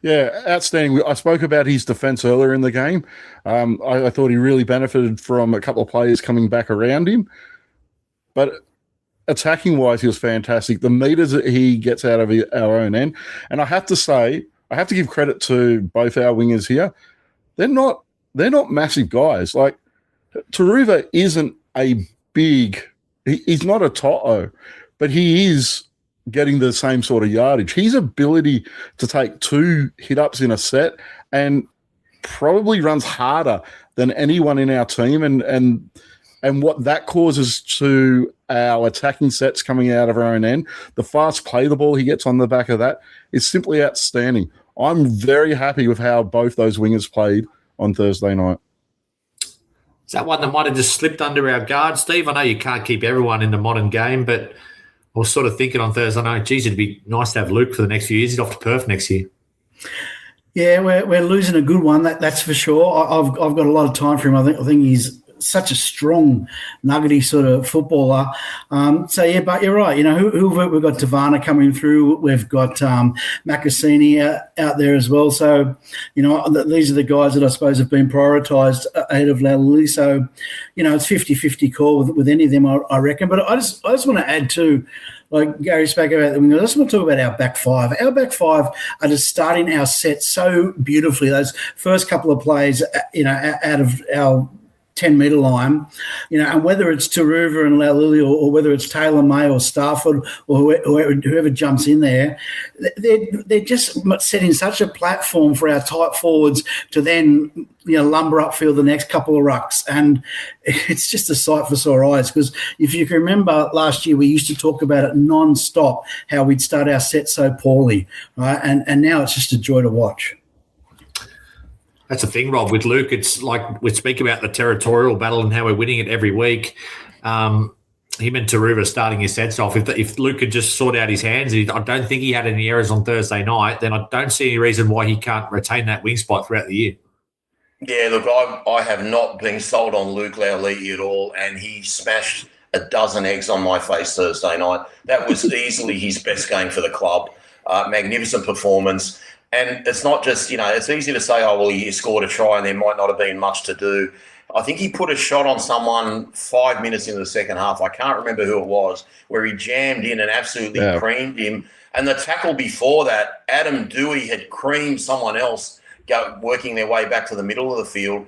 Yeah, outstanding. I spoke about his defence earlier in the game. I thought he really benefited from a couple of players coming back around him. But attacking wise, he was fantastic. The meters that he gets out of our own end, and I have to give credit to both our wingers here. They're not massive guys. Like Taruva isn't a big. He's not a Toto, but he is getting the same sort of yardage. His ability to take 2 hit-ups in a set and probably runs harder than anyone in our team, and what that causes to our attacking sets coming out of our own end, the fast play the ball he gets on the back of that is simply outstanding. I'm very happy with how both those wingers played on Thursday night. Is that one that might have just slipped under our guard, Steve? I know you can't keep everyone in the modern game, but I was sort of thinking on Thursday night, geez, it'd be nice to have Luke for the next few years. He's off to Perth next year. Yeah, we're losing a good one. That's for sure. I've got a lot of time for him. I think he's such a strong, nuggety sort of footballer. But you're right. You know, we've got Tavana coming through. We've got Macassini out there as well. So, you know, these are the guys that I suppose have been prioritised ahead of Lalili. So, you know, it's 50-50 call with any of them, I reckon. But I just want to add too, like Gary spoke about the wingers, I just want to talk about our back five. Our back five are just starting our set so beautifully. Those first couple of plays, you know, out of our 10-metre line, you know, and whether it's Taruva and Laulili or whether it's Taylor May or Stafford or whoever jumps in there, they're just setting such a platform for our tight forwards to then, you know, lumber upfield the next couple of rucks. And it's just a sight for sore eyes, because if you can remember last year, we used to talk about it non-stop, how we'd start our set so poorly, right? And now it's just a joy to watch. That's the thing, Rob, with Luke. It's like we speak about the territorial battle and how we're winning it every week. Him and Taruva starting his sets off. If Luke could just sort out his hands, I don't think he had any errors on Thursday night, then I don't see any reason why he can't retain that wing spot throughout the year. Yeah, look, I have not been sold on Luke Laulili at all, and he smashed a dozen eggs on my face Thursday night. That was easily his best game for the club. Magnificent performance. And it's not just, you know, it's easy to say, oh, well, he scored a try and there might not have been much to do. I think he put a shot on someone 5 minutes into the second half. I can't remember who it was, where he jammed in and absolutely creamed him. And the tackle before that, Adam Dewey had creamed someone else working their way back to the middle of the field.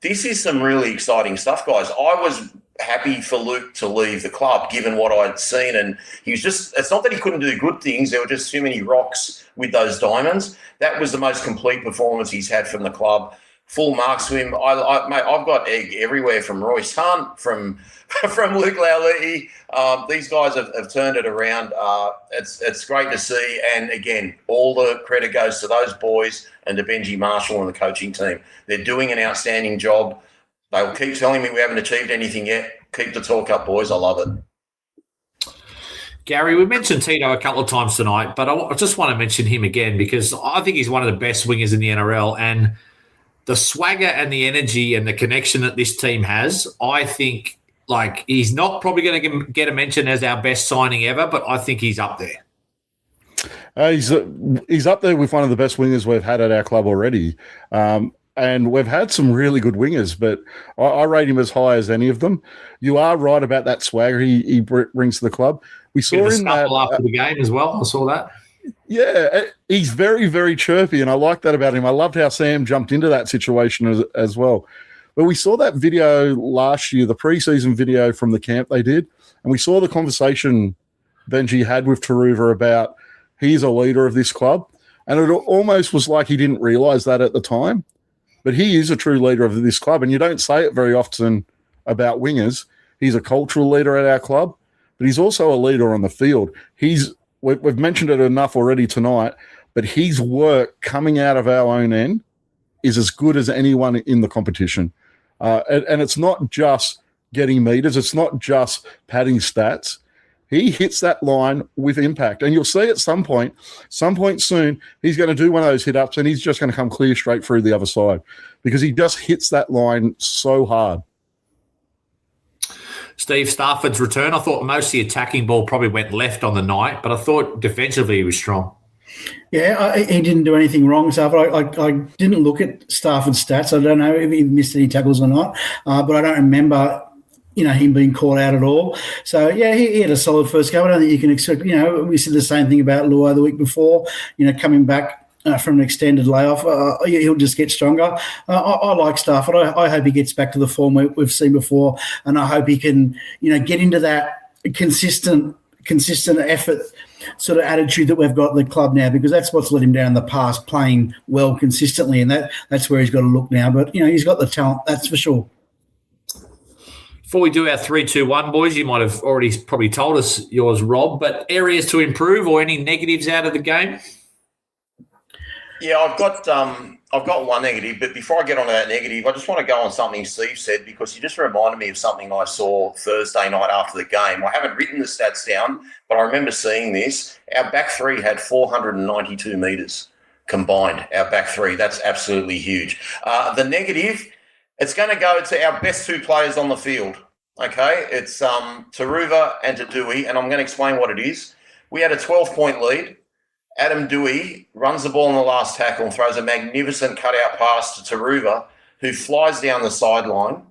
This is some really exciting stuff, guys. I was happy for Luke to leave the club, given what I'd seen. And he was just, it's not that he couldn't do good things. There were just too many rocks with those diamonds. That was the most complete performance he's had from the club. Full marks to him. Mate, I've got egg everywhere from Royce Hunt, from Luke Laulili. These guys have turned it around. It's great to see. And again, all the credit goes to those boys and to Benji Marshall and the coaching team. They're doing an outstanding job. They'll keep telling me we haven't achieved anything yet. Keep the talk up, boys. I love it. Gary, we mentioned Tito a couple of times tonight, but I just want to mention him again because I think he's one of the best wingers in the NRL, and the swagger and the energy and the connection that this team has, I think, like, he's not probably going to get a mention as our best signing ever, but I think he's up there. He's up there with one of the best wingers we've had at our club already. And we've had some really good wingers, but I rate him as high as any of them. You are right about that swagger he brings to the club. We saw him after the game as well. I saw that. Yeah, he's very, very chirpy, and I like that about him. I loved how Sam jumped into that situation as well. But we saw that video last year, the preseason video from the camp they did, and we saw the conversation Benji had with Taruva about he's a leader of this club, and it almost was like he didn't realise that at the time. But he is a true leader of this club, and you don't say it very often about wingers. He's a cultural leader at our club, but he's also a leader on the field. We've mentioned it enough already tonight, but his work coming out of our own end is as good as anyone in the competition. And it's not just getting meters. It's not just padding stats. He hits that line with impact. And you'll see at some point soon, he's going to do one of those hit-ups and he's just going to come clear straight through the other side because he just hits that line so hard. Steve, Stafford's return, I thought most of the attacking ball probably went left on the night, but I thought defensively he was strong. Yeah, he didn't do anything wrong, Stafford. I didn't look at Stafford's stats. I don't know if he missed any tackles or not, but I don't remember him being caught out at all. So, yeah, he had a solid first game. I don't think you can expect, we said the same thing about Luai the week before, coming back from an extended layoff. He'll just get stronger. I like Stafford. I hope he gets back to the form we've seen before, and I hope he can, get into that consistent effort sort of attitude that we've got at the club now, because that's what's let him down in the past, playing well consistently, and that's where he's got to look now. But, he's got the talent, that's for sure. Before we do our 3-2-1, boys, you might have already probably told us yours, Rob, but areas to improve or any negatives out of the game? Yeah, I've got one negative, but before I get on to that negative, I just want to go on something Steve said, because he just reminded me of something I saw Thursday night after the game. I haven't written the stats down, but I remember seeing this. Our back three had 492 metres combined, our back three. That's absolutely huge. The negative, it's going to go to our best two players on the field, okay? It's Taruva and Tadui, and I'm going to explain what it is. We had a 12-point lead. Adam Dewey runs the ball in the last tackle and throws a magnificent cutout pass to Taruva, who flies down the sideline,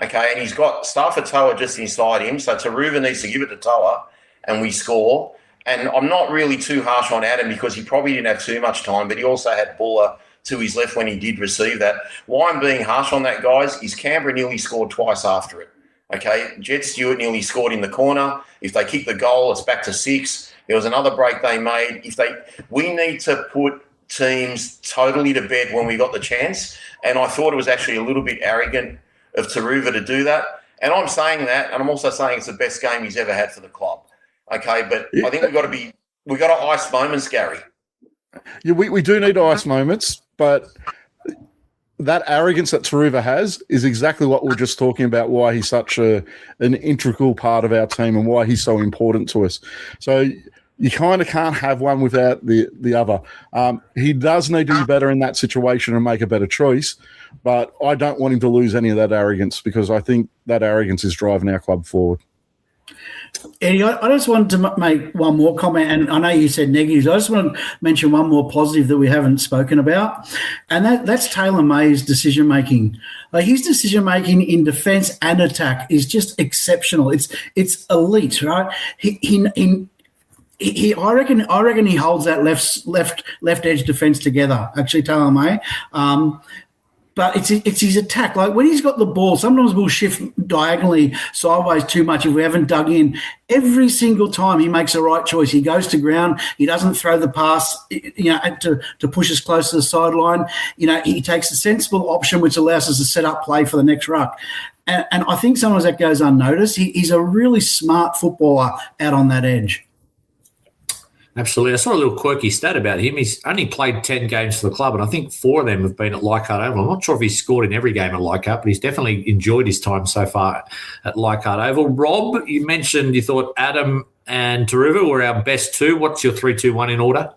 okay, and he's got Stafford Toa just inside him, so Taruva needs to give it to Toa, and we score. And I'm not really too harsh on Adam because he probably didn't have too much time, but he also had Buller to his left when he did receive that. Why I'm being harsh on that, guys, is Canberra nearly scored twice after it, okay? Jed Stewart nearly scored in the corner. If they kick the goal, it's back to 6. There was another break they made. We need to put teams totally to bed when we got the chance, and I thought it was actually a little bit arrogant of Taruva to do that. And I'm saying that, and I'm also saying it's the best game he's ever had for the club. Okay, but I think we've got to ice moments, Gary. Yeah, we do need ice moments, but that arrogance that Taruva has is exactly what we we're just talking about, why he's such an integral part of our team and why he's so important to us. So you kind of can't have one without the other. He does need to be better in that situation and make a better choice, but I don't want him to lose any of that arrogance, because I think that arrogance is driving our club forward. Eddie, I just wanted to make one more comment, and I know you said negatives. I just want to mention one more positive that we haven't spoken about, and that's Taylor May's decision-making. Like, his decision-making in defence and attack is just exceptional. It's elite, right? I reckon he holds that left edge defence together, actually, Taylor May. But it's his attack. Like, when he's got the ball, sometimes we'll shift diagonally sideways too much if we haven't dug in. Every single time he makes the right choice. He goes to ground. He doesn't throw the pass, to push us close to the sideline. He takes a sensible option, which allows us to set up play for the next ruck. And I think sometimes that goes unnoticed. He's a really smart footballer out on that edge. Absolutely. I saw a little quirky stat about him. He's only played 10 games for the club, and I think 4 of them have been at Leichhardt Oval. I'm not sure if he's scored in every game at Leichhardt, but he's definitely enjoyed his time so far at Leichhardt Oval. Rob, you mentioned you thought Adam and Taruva were our best two. What's your 3-2-1 in order?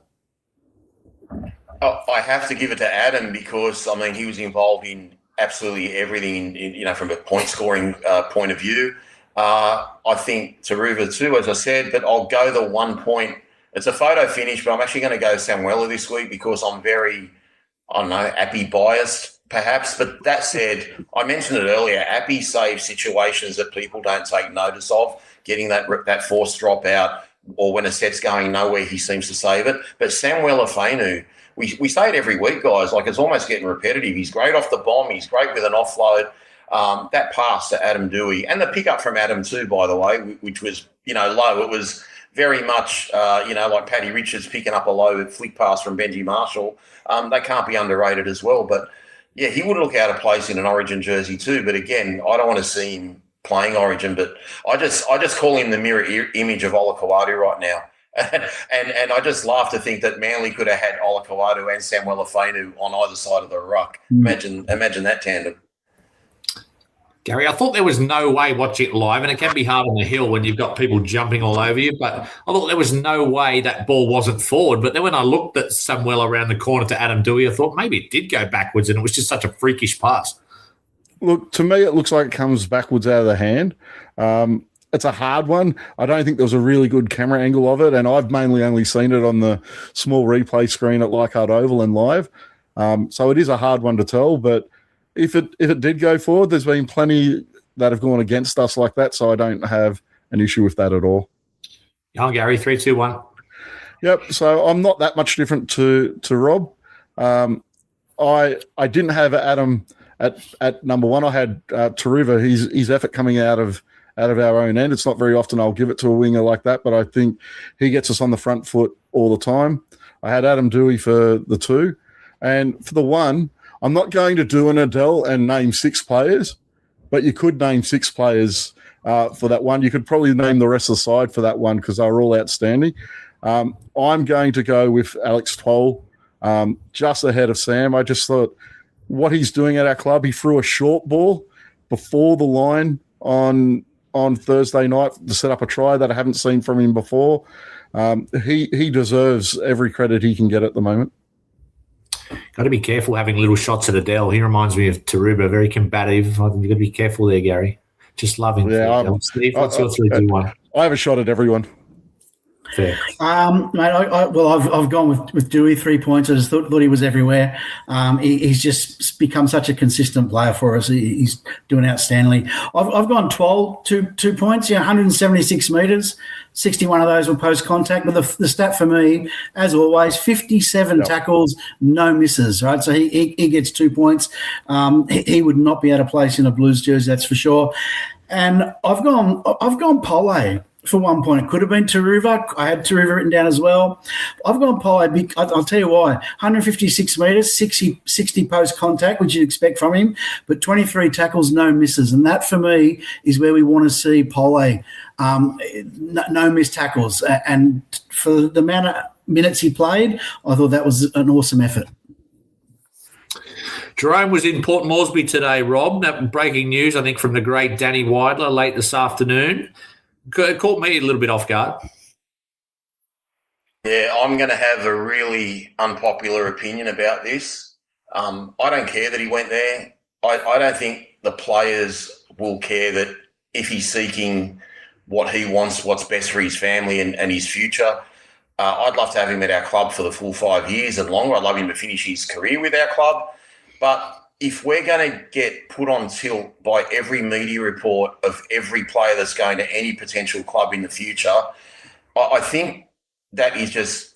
Oh, I have to give it to Adam because, he was involved in absolutely everything, from a point-scoring point of view. I think Taruva too, as I said, but I'll go the 1 point. It's a photo finish, but I'm actually going to go Samuela this week because I'm very, Appy biased perhaps. But that said, I mentioned it earlier, Appy saves situations that people don't take notice of, getting that forced drop out, or when a set's going nowhere, he seems to save it. But Samuela Fainu, we say it every week, guys, like it's almost getting repetitive. He's great off the bomb. He's great with an offload. That pass to Adam Dewey and the pickup from Adam too, by the way, which was, low. It was very much, like Paddy Richards picking up a low flick pass from Benji Marshall. They can't be underrated as well. But, yeah, he would look out of place in an Origin jersey too. But, again, I don't want to see him playing Origin. But I just call him the mirror image of Ola Kawadu right now. and I just laugh to think that Manly could have had Ola Kawadu and Samuela Fainu on either side of the ruck. Imagine that tandem. Gary, I thought there was no way watching it live, and it can be hard on the hill when you've got people jumping all over you, but I thought there was no way that ball wasn't forward. But then when I looked at Samuel around the corner to Adam Dewey, I thought maybe it did go backwards, and it was just such a freakish pass. Look, to me, it looks like it comes backwards out of the hand. It's a hard one. I don't think there was a really good camera angle of it, and I've mainly only seen it on the small replay screen at Leichhardt Oval and live. So it is a hard one to tell, but if it did go forward, there's been plenty that have gone against us like that, so I don't have an issue with that at all. On Gary, 3, 2, 1. Yep. So I'm not that much different to Rob. I didn't have Adam at number one. I had Taruva. His effort coming out of our own end. It's not very often I'll give it to a winger like that, but I think he gets us on the front foot all the time. I had Adam Dewey for the 2, and for the 1, I'm not going to do an Adel and name 6 players, but you could name 6 players for that 1. You could probably name the rest of the side for that 1 because they were all outstanding. I'm going to go with Alex Toll, just ahead of Sam. I just thought what he's doing at our club, he threw a short ball before the line on Thursday night to set up a try that I haven't seen from him before. He deserves every credit he can get at the moment. Got to be careful having little shots at Adel. He reminds me of Taruba, very combative. You've got to be careful there, Gary. Just loving. Yeah, Steve, what's your 3, 2, 1? I have a shot at everyone. Fair. Mate, I've gone with Dewey 3 points. I just thought he was everywhere. He's just become such a consistent player for us. He's doing outstandingly. I've gone 12, 2 points. 176 metres. 61 of those were post contact. But the stat for me, as always, 57 tackles, no misses. Right, so he gets 2 points. He would not be out of place in a Blues jersey, that's for sure. And I've gone Pole for 1 point. It could have been Taruva. I had Taruva written down as well. I've gone Pole. I'll tell you why. 156 metres, 60 post contact, which you'd expect from him, but 23 tackles, no misses. And that for me is where we want to see Pole. No missed tackles. And for the amount of minutes he played, I thought that was an awesome effort. Jerome was in Port Moresby today, Rob. Breaking news, I think, from the great Danny Weidler late this afternoon. It caught me a little bit off guard. Yeah, I'm going to have a really unpopular opinion about this. I don't care that he went there. I don't think the players will care that if he's seeking what he wants, what's best for his family and his future. I'd love to have him at our club for the full 5 years and longer. I'd love him to finish his career with our club. But if we're going to get put on tilt by every media report of every player that's going to any potential club in the future, I think that is just,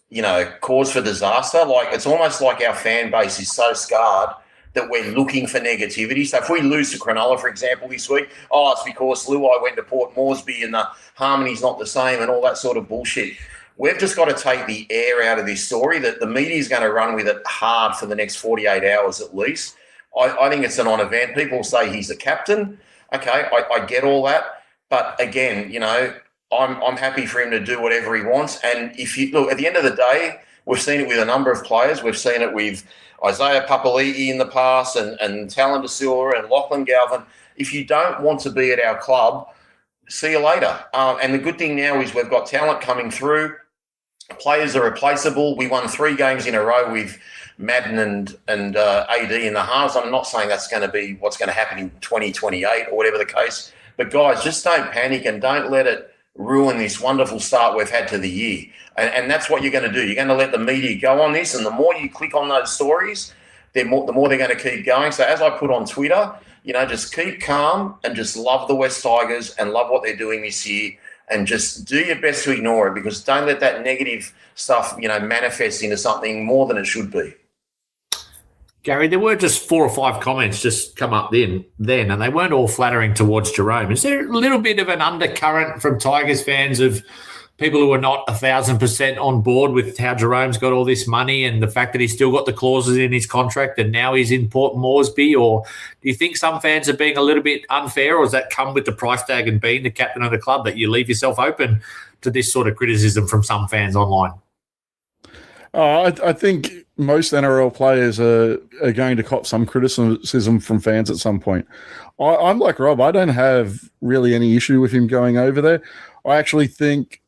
cause for disaster. Like, it's almost like our fan base is so scarred that we're looking for negativity. So if we lose to Cronulla, for example, this week, it's because Luai went to Port Moresby and the harmony's not the same and all that sort of bullshit. We've just got to take the air out of this story that the media is going to run with it hard for the next 48 hours at least. I think it's an on-event. People say he's a captain. Okay, I get all that. But again, I'm happy for him to do whatever he wants. And if you look, at the end of the day, we've seen it with a number of players. We've seen it with Isaiah Papali'i in the past and Talon DeSilva and Lachlan Galvin. If you don't want to be at our club, see you later. And the good thing now is we've got talent coming through. Players are replaceable. We won 3 games in a row with Madden and AD in the halves. I'm not saying that's going to be what's going to happen in 2028 or whatever the case. But, guys, just don't panic and don't let it ruin this wonderful start we've had to the year. And that's what you're going to do. You're going to let the media go on this, and the more you click on those stories, the more they're going to keep going. So as I put on Twitter, just keep calm and just love the West Tigers and love what they're doing this year. And just do your best to ignore it, because don't let that negative stuff, manifest into something more than it should be. Gary, there were just 4 or 5 comments just come up then, and they weren't all flattering towards Jerome. Is there a little bit of an undercurrent from Tigers fans of people who are not 1,000% on board with how Jerome's got all this money and the fact that he's still got the clauses in his contract and now he's in Port Moresby? Or do you think some fans are being a little bit unfair, or does that come with the price tag and being the captain of the club that you leave yourself open to this sort of criticism from some fans online? I think most NRL players are going to cop some criticism from fans at some point. I'm like Rob. I don't have really any issue with him going over there. I actually think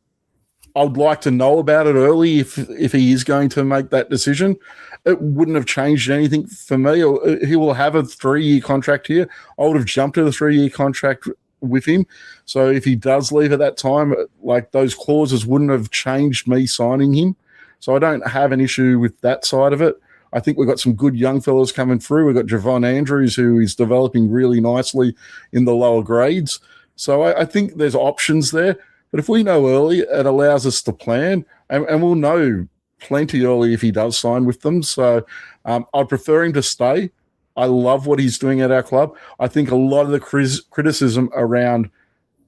I would like to know about it early if he is going to make that decision. It wouldn't have changed anything for me. He will have a 3-year contract here. I would have jumped to the 3-year contract with him. So if he does leave at that time, like, those clauses wouldn't have changed me signing him. So I don't have an issue with that side of it. I think we've got some good young fellas coming through. We've got Javon Andrews, who is developing really nicely in the lower grades. So I think there's options there. But if we know early, it allows us to plan, and we'll know plenty early if he does sign with them. So I'd prefer him to stay. I love what he's doing at our club. I think a lot of the criticism around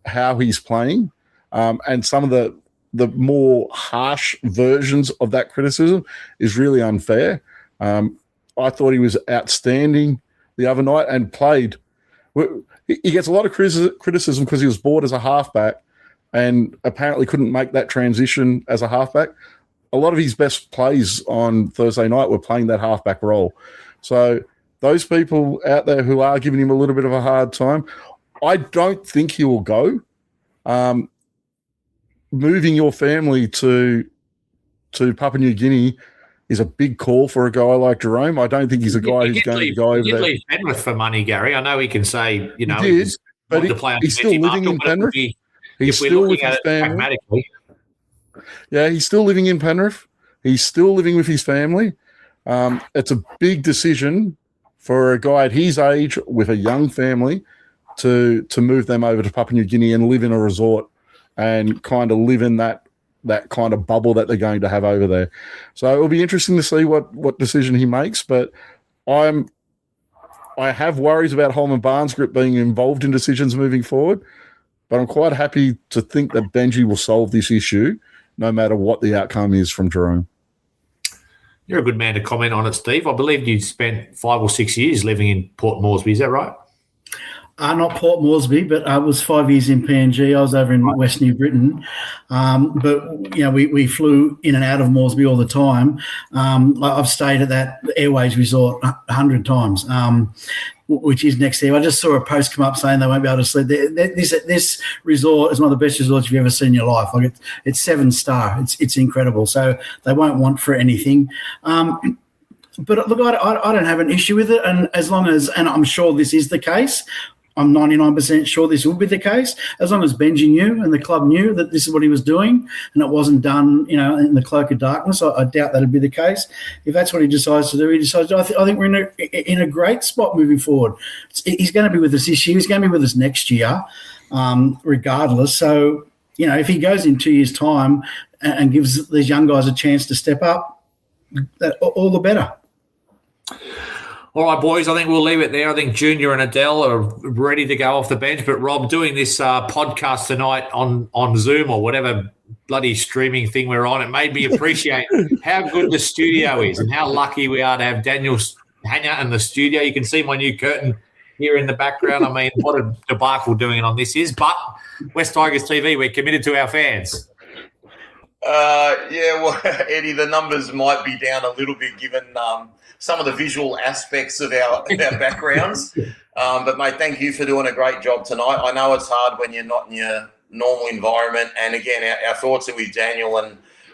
how he's playing and some of the more harsh versions of that criticism is really unfair. I thought he was outstanding the other night and played. He gets a lot of criticism because he was bought as a halfback and apparently couldn't make that transition as a halfback. A lot of his best plays on Thursday night were playing that halfback role. So those people out there who are giving him a little bit of a hard time, I don't think he will go. Moving your family to Papua New Guinea is a big call for a guy like Jerome. I don't think he's a guy who's going to go over there. He did leave Penrith for money, Gary. I know he can say, he did, but he's still living in Penrith. He's still with his family. Yeah, he's still living in Penrith. He's still living with his family. It's a big decision for a guy at his age with a young family to move them over to Papua New Guinea and live in a resort and kind of live in that kind of bubble that they're going to have over there. So it'll be interesting to see what decision he makes. But I have worries about Holman Barnes Group being involved in decisions moving forward. But I'm quite happy to think that Benji will solve this issue no matter what the outcome is from Jerome. You're a good man to comment on it, Steve. I believe you spent 5 or 6 years living in Port Moresby. Is that right? Not Port Moresby, but I was 5 years in PNG. I was over in West New Britain. But, we flew in and out of Moresby all the time. I've stayed at that Airways resort 100 times, which is next there. I just saw a post come up saying they won't be able to sleep there. This resort is one of the best resorts you've ever seen in your life. Like it's 7-star. It's incredible. So they won't want for anything. But look, I don't have an issue with it. And as long as, and I'm sure this is the case, I'm 99% sure this will be the case, as long as Benji knew and the club knew that this is what he was doing and it wasn't done, in the cloak of darkness. I doubt that'd be the case. If that's what he decides to do, he decides to. I think we're in a great spot moving forward. He's going to be with us this year. He's going to be with us next year, regardless. So, if he goes in 2 years' time and gives these young guys a chance to step up, all the better. All right, boys, I think we'll leave it there. I think Junior and Adel are ready to go off the bench. But, Rob, doing this podcast tonight on Zoom or whatever bloody streaming thing we're on, it made me appreciate how good the studio is and how lucky we are to have Daniel hang out in the studio. You can see my new curtain here in the background. I mean, what a debacle doing it on this is. But West Tigers TV, we're committed to our fans. Eddie, the numbers might be down a little bit given some of the visual aspects of our backgrounds. But, mate, thank you for doing a great job tonight. I know it's hard when you're not in your normal environment. And, again, our thoughts are with Daniel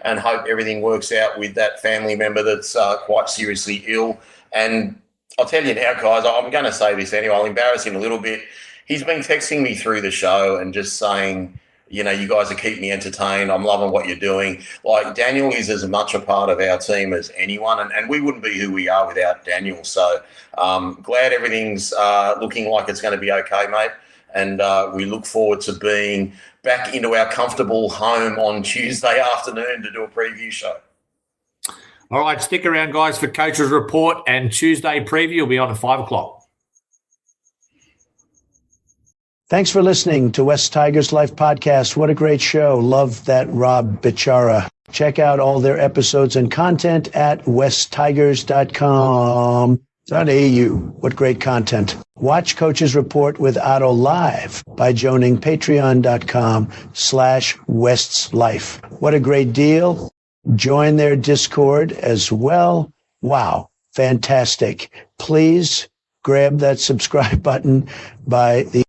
and hope everything works out with that family member that's quite seriously ill. And I'll tell you now, guys, I'm going to say this anyway. I'll embarrass him a little bit. He's been texting me through the show and just saying, you guys are keeping me entertained. I'm loving what you're doing. Like, Daniel is as much a part of our team as anyone, and we wouldn't be who we are without Daniel. So glad everything's looking like it's going to be okay, mate. And we look forward to being back into our comfortable home on Tuesday afternoon to do a preview show. All right, stick around, guys, for Coach's Report, and Tuesday preview will be on at 5 o'clock. Thanks for listening to West Tigers Life Podcast. What a great show. Love that Rob Bichara. Check out all their episodes and content at westtigers.com.au. What great content. Watch Coach's Report with Adel live by joining patreon.com/West's Life. What a great deal. Join their Discord as well. Wow. Fantastic. Please grab that subscribe button by the